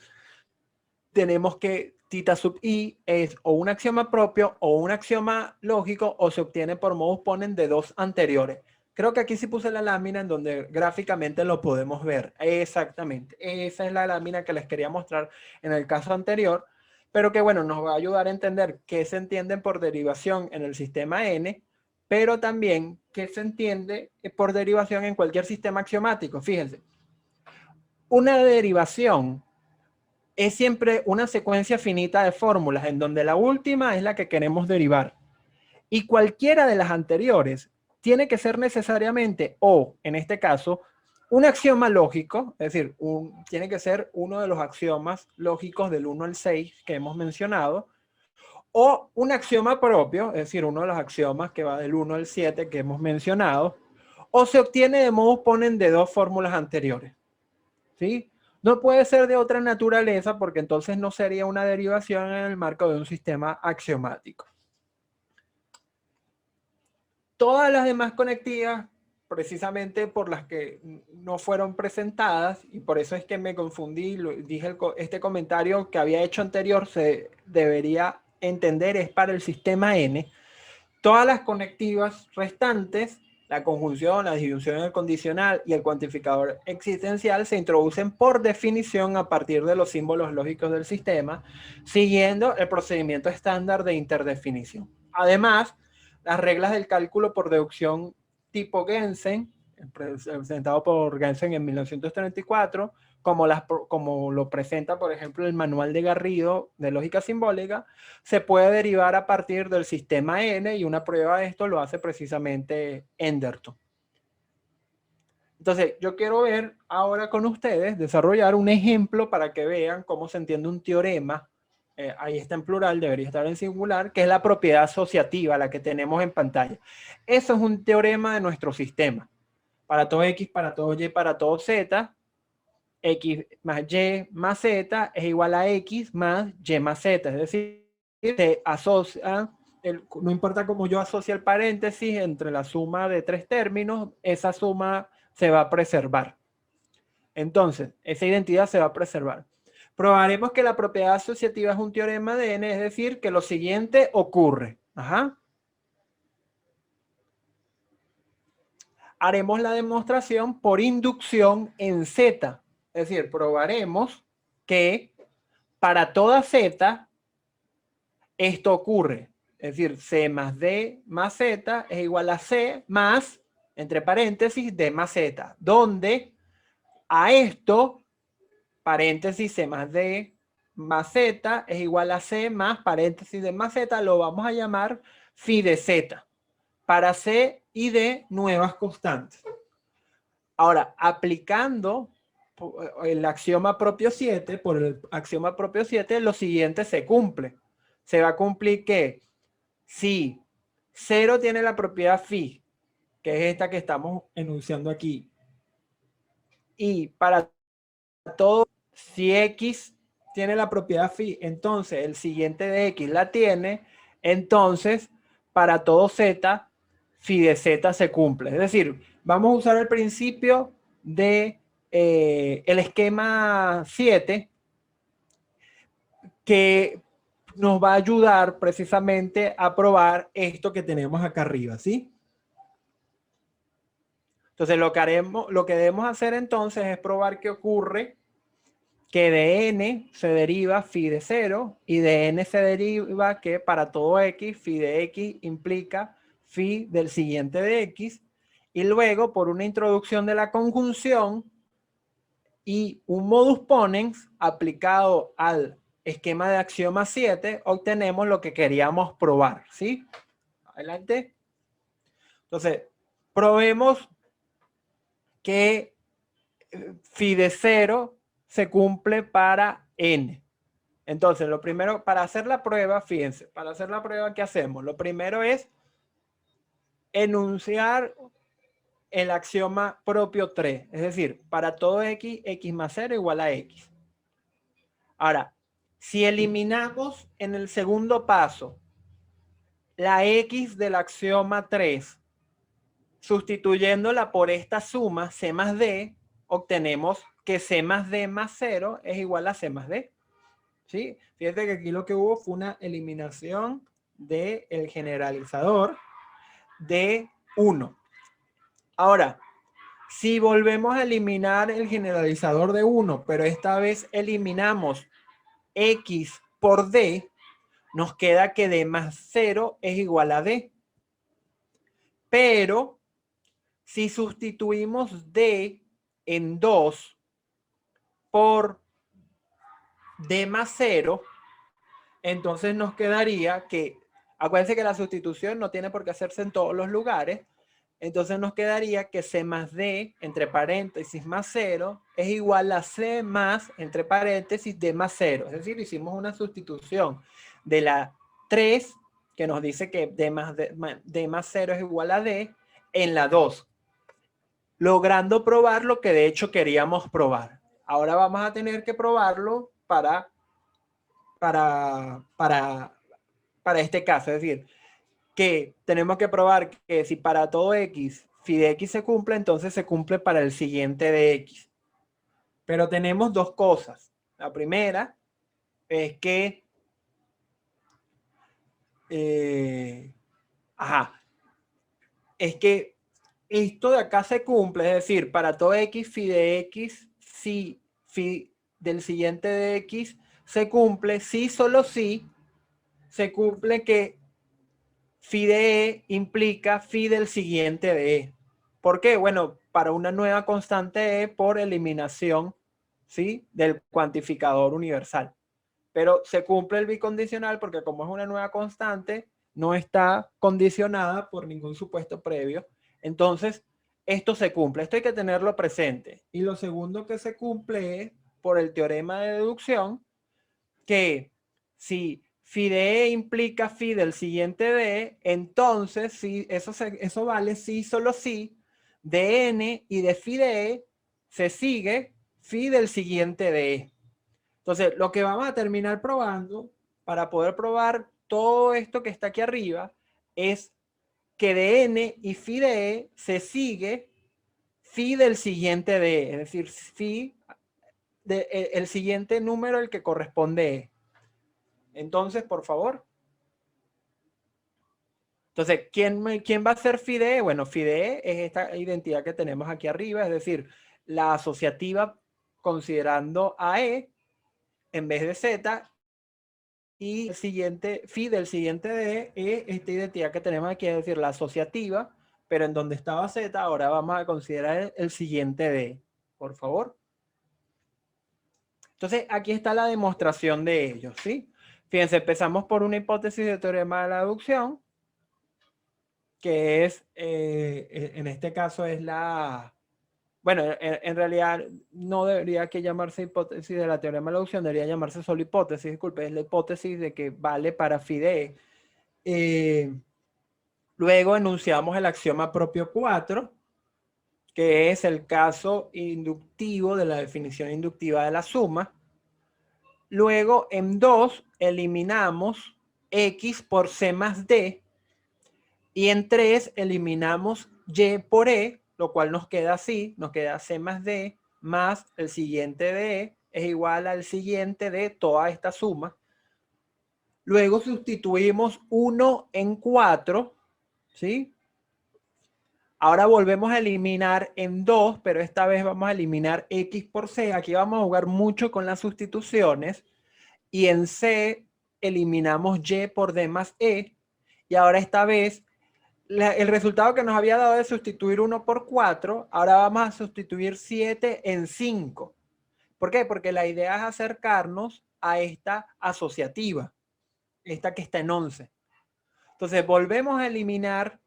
tenemos que tita sub i es o un axioma propio o un axioma lógico o se obtiene por modus ponens de dos anteriores. Creo que aquí sí puse la lámina en donde gráficamente lo podemos ver. Exactamente. Esa es la lámina que les quería mostrar en el caso anterior, pero que bueno, nos va a ayudar a entender qué se entiende por derivación en el sistema n, pero también qué se entiende por derivación en cualquier sistema axiomático. Fíjense, una derivación es siempre una secuencia finita de fórmulas en donde la última es la que queremos derivar. Y cualquiera de las anteriores tiene que ser necesariamente, o en este caso, un axioma lógico, es decir, tiene que ser uno de los axiomas lógicos del 1 al 6 que hemos mencionado, o un axioma propio, es decir, uno de los axiomas que va del 1 al 7 que hemos mencionado, o se obtiene de modus ponens de dos fórmulas anteriores. ¿Sí? No puede ser de otra naturaleza porque entonces no sería una derivación en el marco de un sistema axiomático. Todas las demás conectivas, precisamente por las que no fueron presentadas, y por eso es que me confundí, dije este comentario que había hecho anterior se debería entender es para el sistema N. Todas las conectivas restantes, la conjunción, la disyunción del condicional y el cuantificador existencial se introducen por definición a partir de los símbolos lógicos del sistema, siguiendo el procedimiento estándar de interdefinición. Además, las reglas del cálculo por deducción tipo Gensen, presentado por Gensen en 1934, como lo presenta, por ejemplo, el manual de Garrido de lógica simbólica, se puede derivar a partir del sistema N y una prueba de esto lo hace precisamente Enderton. Entonces, yo quiero ver ahora con ustedes, desarrollar un ejemplo para que vean cómo se entiende un teorema ahí está en plural, debería estar en singular, que es la propiedad asociativa, la que tenemos en pantalla. Eso es un teorema de nuestro sistema. Para todo X, para todo Y, para todo Z, X más Y más Z es igual a X más Y más Z. Es decir, se asocia, no importa cómo yo asocie el paréntesis entre la suma de tres términos, esa suma se va a preservar. Entonces, esa identidad se va a preservar. Probaremos que la propiedad asociativa es un teorema de N, es decir, que lo siguiente ocurre. Ajá. Haremos la demostración por inducción en Z. Es decir, probaremos que para toda Z esto ocurre. Es decir, C más D más Z es igual a C más, entre paréntesis, D más Z. Donde a esto, paréntesis C más D más Z es igual a C más paréntesis D más Z, lo vamos a llamar phi de Z. Para C y D nuevas constantes. Ahora, aplicando el axioma propio 7, por el axioma propio 7, lo siguiente se cumple. Se va a cumplir que si 0 tiene la propiedad phi, que es esta que estamos enunciando aquí, y para todo, si x tiene la propiedad phi, entonces el siguiente de x la tiene, entonces para todo z, phi de z se cumple. Es decir, vamos a usar el principio de el esquema 7 que nos va a ayudar precisamente a probar esto que tenemos acá arriba, ¿sí? Entonces lo que debemos hacer entonces es probar que ocurre que de n se deriva phi de 0 y de n se deriva que para todo x, phi de x implica phi del siguiente de x, y luego por una introducción de la conjunción y un modus ponens aplicado al esquema de axioma 7, obtenemos lo que queríamos probar, ¿sí? Adelante. Entonces, probemos que phi de 0 se cumple para n. Entonces, lo primero, para hacer la prueba, fíjense, para hacer la prueba, ¿qué hacemos? Lo primero es enunciar el axioma propio 3. Es decir, para todo x, x más 0 igual a x. Ahora, si eliminamos en el segundo paso la x del axioma 3, sustituyéndola por esta suma c más d, obtenemos que c más d más 0 es igual a c más d. ¿Sí? Fíjate que aquí lo que hubo fue una eliminación del generalizador de 1. Ahora, si volvemos a eliminar el generalizador de 1, pero esta vez eliminamos x por d, nos queda que d más 0 es igual a d. Pero si sustituimos d en 2 por d más 0, entonces nos quedaría que, acuérdense que la sustitución no tiene por qué hacerse en todos los lugares, entonces nos quedaría que c más d, entre paréntesis, más 0, es igual a c más, entre paréntesis, d más 0. Es decir, hicimos una sustitución de la 3, que nos dice que d más 0 es igual a d, en la 2, logrando probar lo que de hecho queríamos probar. Ahora vamos a tener que probarlo para este caso. Es decir, que tenemos que probar que si para todo x, phi de x se cumple, entonces se cumple para el siguiente de x. Pero tenemos dos cosas. La primera es que es que esto de acá se cumple, es decir, para todo x, phi de x, si phi del siguiente de x se cumple, si solo si se cumple que phi de e implica phi del siguiente de e. ¿Por qué? Bueno, para una nueva constante e por eliminación, ¿sí?, del cuantificador universal. Pero se cumple el bicondicional porque como es una nueva constante, no está condicionada por ningún supuesto previo. Entonces, esto se cumple. Esto hay que tenerlo presente. Y lo segundo que se cumple es por el teorema de deducción, que si phi de E implica phi del siguiente D, entonces si eso vale si solo si de N y de phi de E se sigue phi del siguiente D. Entonces, lo que vamos a terminar probando, para poder probar todo esto que está aquí arriba, es que de N y phi de E se sigue phi del siguiente D, es decir, phi el siguiente número el que corresponde E. Entonces, por favor. Entonces, ¿quién va a ser phi de E? Bueno, phi de E es esta identidad que tenemos aquí arriba, es decir, la asociativa considerando a E en vez de Z, y el siguiente, phi del siguiente D es esta identidad que tenemos aquí, es decir, la asociativa, pero en donde estaba Z, ahora vamos a considerar el siguiente D, por favor. Entonces, aquí está la demostración de ello, ¿sí? Fíjense, empezamos por una hipótesis de teorema de la deducción, que es, en este caso es la... Bueno, en realidad no debería que llamarse hipótesis de la teorema de la deducción, debería llamarse solo hipótesis, disculpe, es la hipótesis de que vale para phi de E. Luego enunciamos el axioma propio 4, que es el caso inductivo de la definición inductiva de la suma. Luego en 2 eliminamos X por C más D. Y en 3 eliminamos Y por E, lo cual nos queda así, nos queda C más D más el siguiente de E es igual al siguiente de toda esta suma. Luego sustituimos 1 en 4, ¿sí? Ahora volvemos a eliminar en 2, pero esta vez vamos a eliminar X por C. Aquí vamos a jugar mucho con las sustituciones. Y en C eliminamos Y por D más E. Y ahora esta vez el resultado que nos había dado de sustituir 1 por 4, ahora vamos a sustituir 7 en 5. ¿Por qué? Porque la idea es acercarnos a esta asociativa, esta que está en 11. Entonces volvemos a eliminar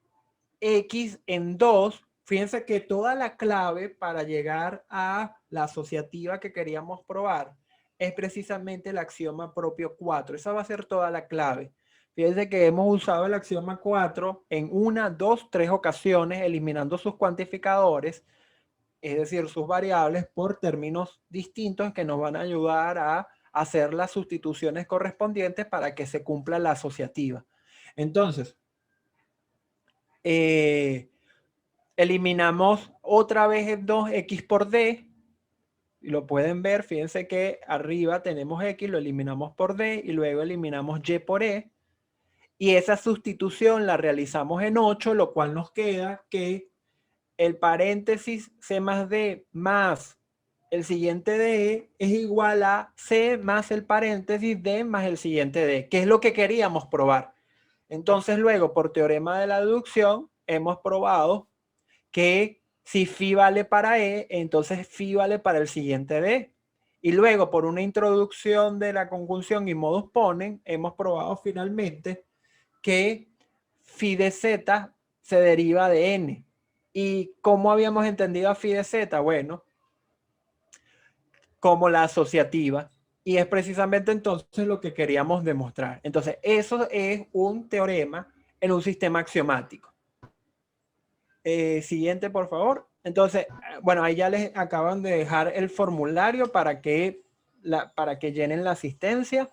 X en 2. Fíjense que toda la clave para llegar a la asociativa que queríamos probar es precisamente el axioma propio 4. Esa va a ser toda la clave. Fíjense que hemos usado el axioma 4 en 1, 2, 3 ocasiones, eliminando sus cuantificadores, es decir, sus variables, por términos distintos que nos van a ayudar a hacer las sustituciones correspondientes para que se cumpla la asociativa. Entonces, eliminamos otra vez el 2x por d, y lo pueden ver, fíjense que arriba tenemos x, lo eliminamos por d, y luego eliminamos y por e, y esa sustitución la realizamos en 8, lo cual nos queda que el paréntesis c más d más el siguiente d es igual a c más el paréntesis d más el siguiente d, que es lo que queríamos probar. Entonces luego, por teorema de la deducción, hemos probado que si phi vale para E, entonces phi vale para el siguiente D. Y luego, por una introducción de la conjunción y modus ponens, hemos probado finalmente que phi de z se deriva de n. ¿Y cómo habíamos entendido a phi de z? Bueno, como la asociativa. Y es precisamente entonces lo que queríamos demostrar. Entonces, eso es un teorema en un sistema axiomático. Siguiente, por favor. Entonces, bueno, ahí ya les acaban de dejar el formulario para que llenen la asistencia.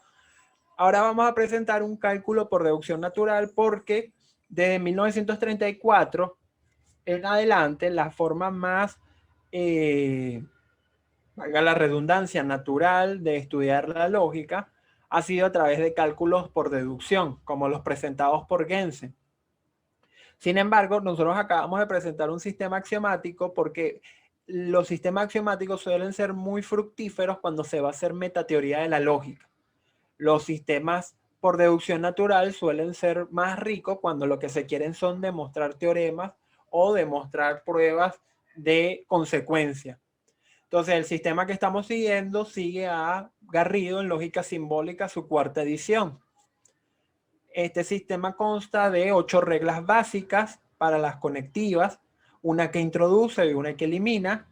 Ahora vamos a presentar un cálculo por deducción natural, porque desde 1934 en adelante la forma más, valga la redundancia, natural de estudiar la lógica ha sido a través de cálculos por deducción, como los presentados por Gensen. Sin embargo, nosotros acabamos de presentar un sistema axiomático porque los sistemas axiomáticos suelen ser muy fructíferos cuando se va a hacer metateoría de la lógica. Los sistemas por deducción natural suelen ser más ricos cuando lo que se quieren son demostrar teoremas o demostrar pruebas de consecuencia. Entonces, el sistema que estamos siguiendo sigue a Garrido en lógica simbólica, su cuarta edición. Este sistema consta de 8 reglas básicas para las conectivas, una que introduce y una que elimina,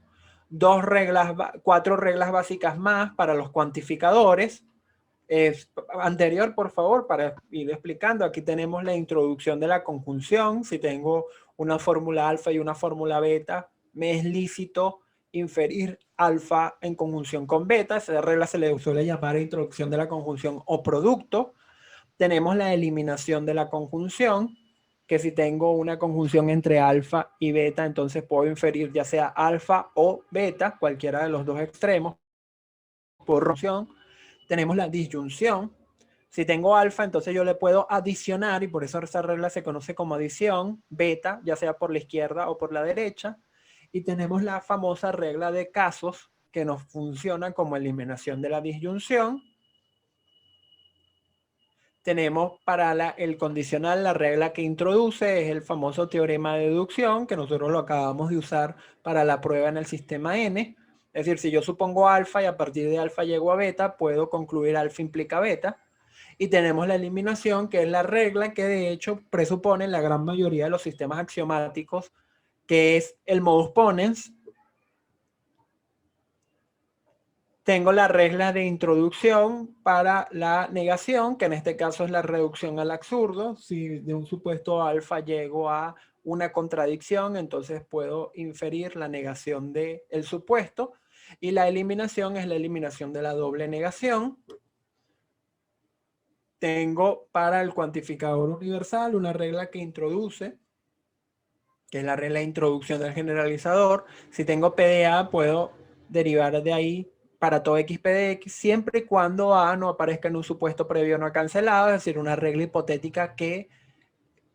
4 reglas básicas más para los cuantificadores, Anterior, por favor, para ir explicando. Aquí tenemos la introducción de la conjunción. Si tengo una fórmula alfa y una fórmula beta, me es lícito inferir alfa en conjunción con beta. Esa regla se le suele llamar introducción de la conjunción o producto. Tenemos la eliminación de la conjunción, que si tengo una conjunción entre alfa y beta, entonces puedo inferir ya sea alfa o beta, cualquiera de los dos extremos, por conjunción. Tenemos la disyunción. Si tengo alfa, entonces yo le puedo adicionar, y por eso esa regla se conoce como adición, beta, ya sea por la izquierda o por la derecha. Y tenemos la famosa regla de casos, que nos funciona como eliminación de la disyunción. Tenemos para el condicional la regla que introduce, es el famoso teorema de deducción, que nosotros lo acabamos de usar para la prueba en el sistema N. Es decir, si yo supongo alfa y a partir de alfa llego a beta, puedo concluir alfa implica beta. Y tenemos la eliminación, que es la regla que de hecho presupone la gran mayoría de los sistemas axiomáticos, que es el modus ponens. Tengo la regla de introducción para la negación, que en este caso es la reducción al absurdo. Si de un supuesto alfa llego a una contradicción, entonces puedo inferir la negación del supuesto. Y la eliminación es la eliminación de la doble negación. Tengo para el cuantificador universal una regla que introduce, que es la regla de introducción del generalizador. Si tengo PDA, puedo derivar de ahí para todo x p de x, siempre y cuando A no aparezca en un supuesto previo no cancelado, es decir, una regla hipotética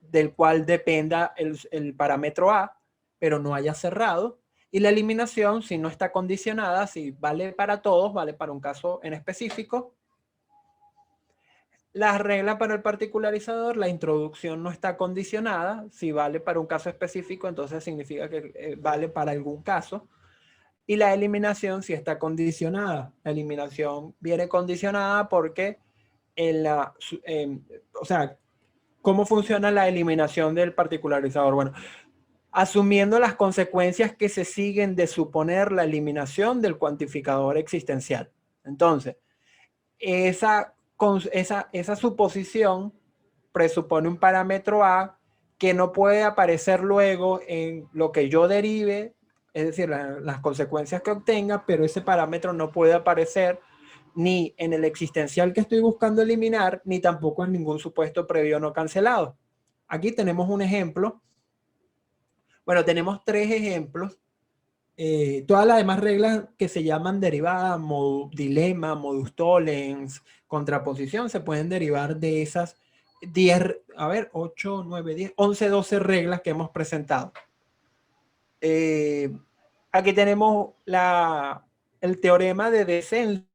del cual dependa el parámetro A, pero no haya cerrado. Y la eliminación, si no está condicionada, si vale para todos, vale para un caso en específico. La regla para el particularizador, la introducción no está condicionada. Si vale para un caso específico, entonces significa que vale para algún caso. Y la eliminación sí está condicionada. La eliminación viene condicionada porque o sea, ¿cómo funciona la eliminación del particularizador? Bueno, asumiendo las consecuencias que se siguen de suponer la eliminación del cuantificador existencial. Entonces, esa suposición presupone un parámetro A que no puede aparecer luego en lo que yo derive, es decir, las consecuencias que obtenga, pero ese parámetro no puede aparecer ni en el existencial que estoy buscando eliminar, ni tampoco en ningún supuesto previo no cancelado. Aquí tenemos un ejemplo. Bueno, tenemos tres ejemplos. Todas las demás reglas que se llaman derivadas, dilema, modus tollens, contraposición, se pueden derivar de esas 10, 8, 9, 10, 11, 12 reglas que hemos presentado. Aquí tenemos el teorema de descenso,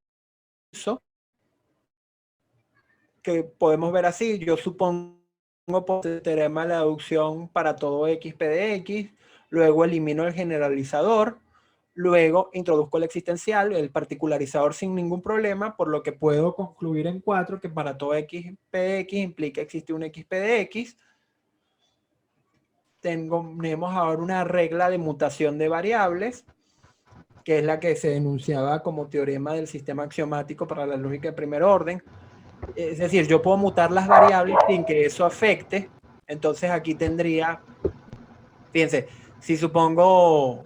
que podemos ver así. Yo supongo por el teorema de la deducción para todo x p de x, luego elimino el generalizador, luego introduzco el existencial, el particularizador sin ningún problema, por lo que puedo concluir en 4 que para todo x p de x implica existe un x p de x. Tenemos ahora una regla de mutación de variables, que es la que se enunciaba como teorema del sistema axiomático para la lógica de primer orden. Es decir, yo puedo mutar las variables sin que eso afecte. Entonces aquí tendría, fíjense, si supongo,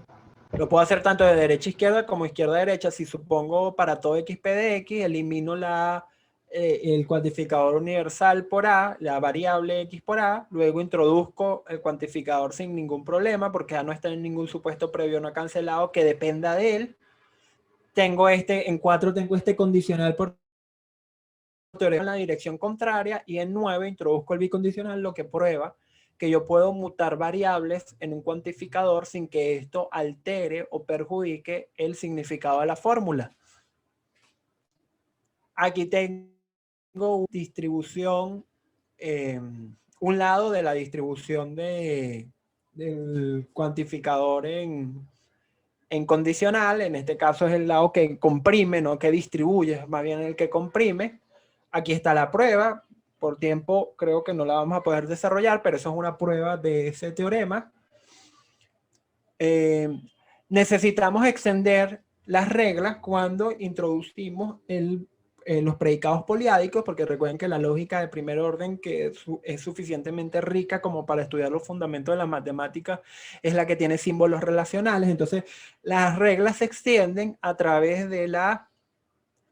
lo puedo hacer tanto de derecha a izquierda como izquierda a derecha. Si supongo para todo x p de x, elimino el cuantificador universal por A, la variable x por A, luego introduzco el cuantificador sin ningún problema porque ya no está en ningún supuesto previo no cancelado que dependa de él. En 4 tengo este condicional por teorema en la dirección contraria, y en 9 introduzco el bicondicional, lo que prueba que yo puedo mutar variables en un cuantificador sin que esto altere o perjudique el significado de la fórmula. Aquí tengo una distribución, un lado de la distribución del cuantificador en condicional. En este caso es el lado que comprime, no que distribuye, es más bien el que comprime. Aquí está la prueba. Por tiempo creo que no la vamos a poder desarrollar, pero eso es una prueba de ese teorema. Necesitamos extender las reglas cuando introducimos el los predicados poliádicos, porque recuerden que la lógica de primer orden, que es suficientemente rica como para estudiar los fundamentos de la matemática, es la que tiene símbolos relacionales. Entonces, las reglas se extienden a través de las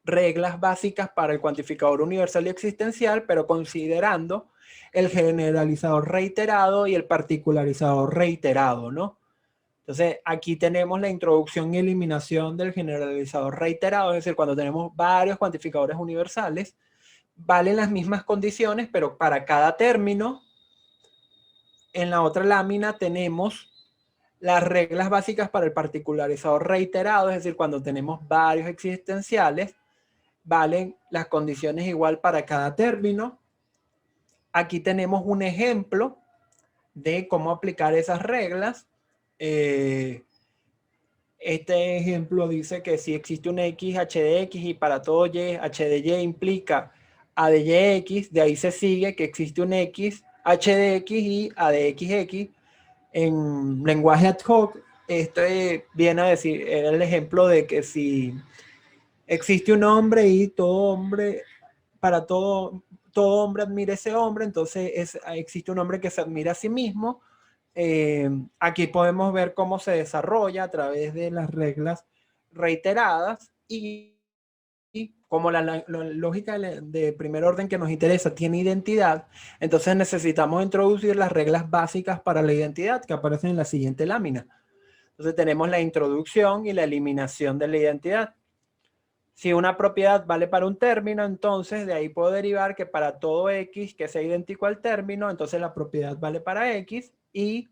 reglas básicas para el cuantificador universal y existencial, pero considerando el generalizador reiterado y el particularizador reiterado, ¿no? Entonces, aquí tenemos la introducción y eliminación del generalizador reiterado, es decir, cuando tenemos varios cuantificadores universales, valen las mismas condiciones, pero para cada término. En la otra lámina tenemos las reglas básicas para el particularizador reiterado, es decir, cuando tenemos varios existenciales, valen las condiciones igual para cada término. Aquí tenemos un ejemplo de cómo aplicar esas reglas. Este ejemplo dice que si existe un X, H de X, y para todo Y, H de Y implica A de YX, de ahí se sigue que existe un X, H de X y A de XX. En lenguaje ad hoc, esto viene a decir, era el ejemplo de que si existe un hombre y todo hombre, para todo hombre admira ese hombre, entonces existe un hombre que se admira a sí mismo. Aquí podemos ver cómo se desarrolla a través de las reglas reiteradas y como la lógica de primer orden que nos interesa tiene identidad, entonces necesitamos introducir las reglas básicas para la identidad que aparecen en la siguiente lámina. Entonces tenemos la introducción y la eliminación de la identidad. Si una propiedad vale para un término, entonces de ahí puedo derivar que para todo X que sea idéntico al término, entonces la propiedad vale para X, y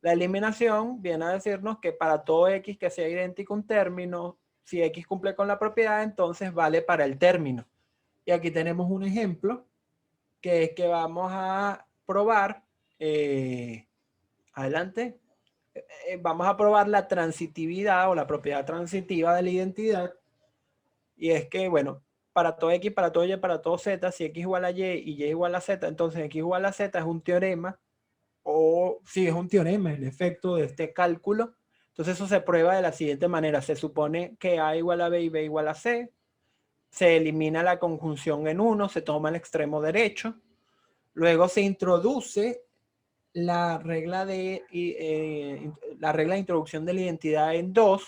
la eliminación viene a decirnos que para todo X que sea idéntico a un término, si X cumple con la propiedad, entonces vale para el término. Y aquí tenemos un ejemplo que es que vamos a probar, adelante, vamos a probar la transitividad o la propiedad transitiva de la identidad. Y es que, bueno, para todo X, para todo Y, para todo Z, si X igual a Y y Y igual a Z, entonces X igual a Z es un teorema, o sí, es un teorema, el efecto de este cálculo. Entonces eso se prueba de la siguiente manera. Se supone que A igual a B y B igual a C. Se elimina la conjunción en 1, se toma el extremo derecho. Luego se introduce la regla de introducción de la identidad en 2.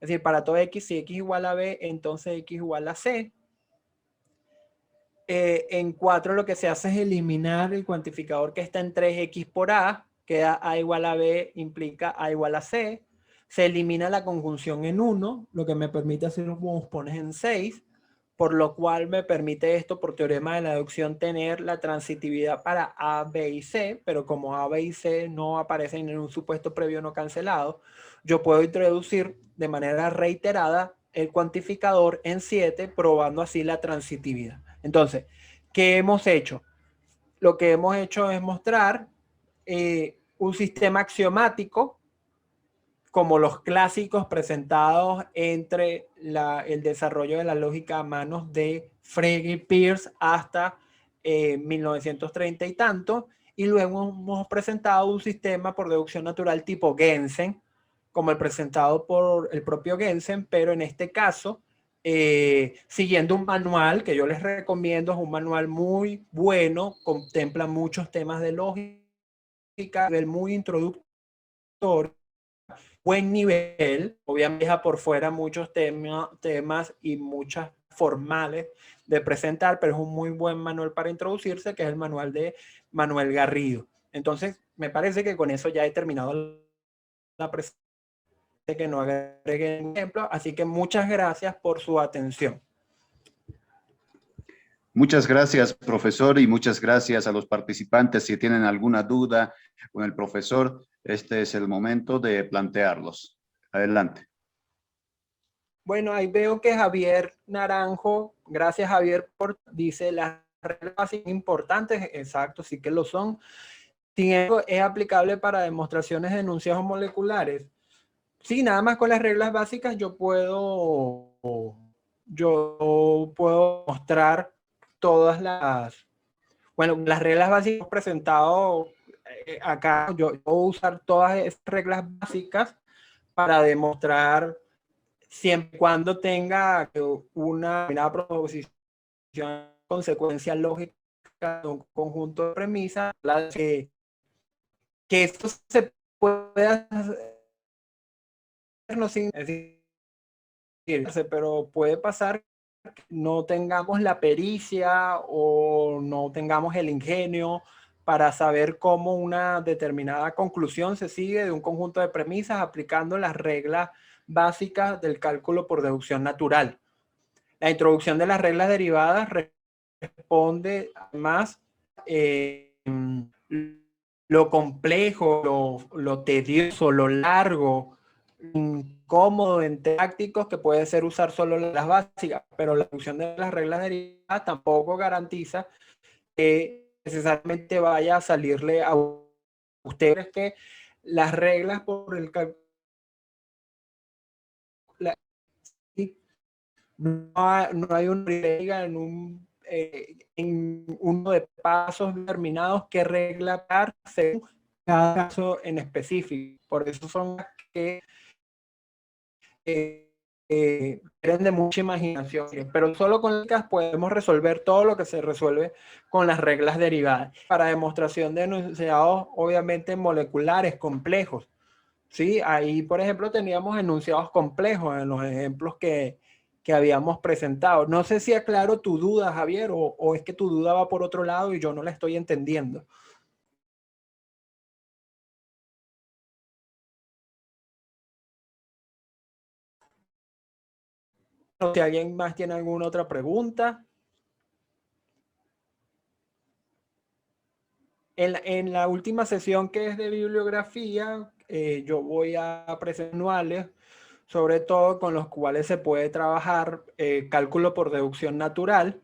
Es decir, para todo X, si X igual a B, entonces X igual a C. En 4 lo que se hace es eliminar el cuantificador que está en 3X por A. Queda A igual a B, implica A igual a C. Se elimina la conjunción en 1, lo que me permite hacer los pospones en 6, por lo cual me permite esto, por teorema de la deducción, tener la transitividad para A, B y C, pero como A, B y C no aparecen en un supuesto previo no cancelado, yo puedo introducir de manera reiterada el cuantificador en 7, probando así la transitividad. Entonces, ¿qué hemos hecho? Lo que hemos hecho es mostrar un sistema axiomático como los clásicos presentados entre el desarrollo de la lógica a manos de Frege y Peirce hasta 1930 y tanto, y luego hemos presentado un sistema por deducción natural tipo Gensen, como el presentado por el propio Gensen, pero en este caso siguiendo un manual que yo les recomiendo, es un manual muy bueno, contempla muchos temas de lógica, muy introductorio, buen nivel, obviamente deja por fuera muchos temas y muchas formales de presentar, pero es un muy buen manual para introducirse, que es el manual de Manuel Garrido. Entonces, me parece que con eso ya he terminado la presentación, que no agregue un ejemplo, así que muchas gracias por su atención. Muchas gracias, profesor, y muchas gracias a los participantes. Si tienen alguna duda con el profesor, este es el momento de plantearlos. Adelante. Bueno, ahí veo que Javier Naranjo, gracias Javier, dice las reglas importantes, exacto, sí que lo son. Sin embargo, es aplicable para demostraciones de enunciados moleculares. Sí, nada más con las reglas básicas yo puedo mostrar todas las reglas básicas presentado acá. Yo puedo usar todas esas reglas básicas para demostrar, siempre y cuando tenga una proposición consecuencia lógica de un conjunto de premisas, que esto se puede hacer, no sin decir, pero puede pasar que no tengamos la pericia o no tengamos el ingenio para saber cómo una determinada conclusión se sigue de un conjunto de premisas aplicando las reglas básicas del cálculo por deducción natural. La introducción de las reglas derivadas responde además lo complejo, lo tedioso, lo largo, incómodo en tácticos que puede ser usar solo las básicas, pero la función de las reglas derivadas tampoco garantiza que necesariamente vaya a salirle a ustedes que las reglas por el cálculo no hay una regla en uno de pasos determinados que reglar según cada caso en específico. Por eso son que requieren de mucha imaginación, pero solo con las podemos resolver todo lo que se resuelve con las reglas derivadas. Para demostración de enunciados, obviamente moleculares complejos, ¿sí? Ahí, por ejemplo, teníamos enunciados complejos en los ejemplos que habíamos presentado. No sé si aclaro tu duda, Javier, o es que tu duda va por otro lado y yo no la estoy entendiendo. Si alguien más tiene alguna otra pregunta. En la última sesión, que es de bibliografía, yo voy a presentar manuales, sobre todo con los cuales se puede trabajar cálculo por deducción natural,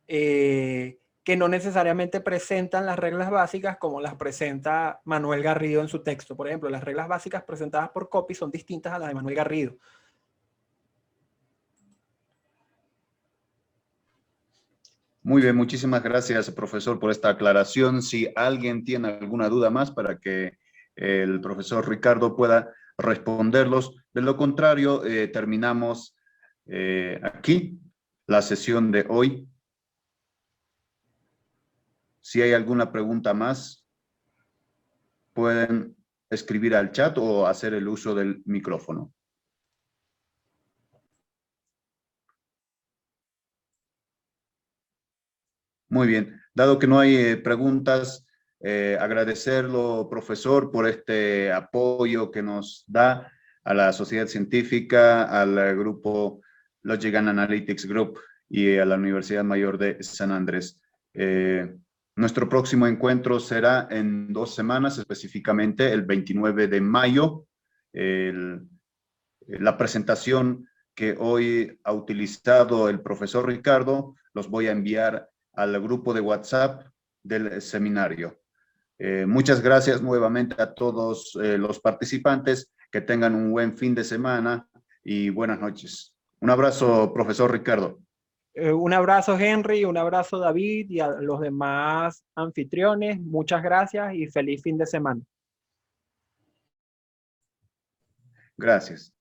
que no necesariamente presentan las reglas básicas como las presenta Manuel Garrido en su texto. Por ejemplo, las reglas básicas presentadas por Copy son distintas a las de Manuel Garrido. Muy bien, muchísimas gracias, profesor, por esta aclaración. Si alguien tiene alguna duda más para que el profesor Ricardo pueda responderlos. De lo contrario, terminamos aquí la sesión de hoy. Si hay alguna pregunta más, pueden escribir al chat o hacer el uso del micrófono. Muy bien, dado que no hay preguntas, agradecerlo, profesor, por este apoyo que nos da a la sociedad científica, al grupo Logic and Analytics Group y a la Universidad Mayor de San Andrés. Nuestro próximo encuentro será en 2 semanas, específicamente el 29 de mayo. La presentación que hoy ha utilizado el profesor Ricardo, los voy a enviar al grupo de WhatsApp del seminario. Muchas gracias nuevamente a todos los participantes, que tengan un buen fin de semana y buenas noches. Un abrazo, profesor Ricardo. Un abrazo, Henry, un abrazo, David, y a los demás anfitriones. Muchas gracias y feliz fin de semana. Gracias.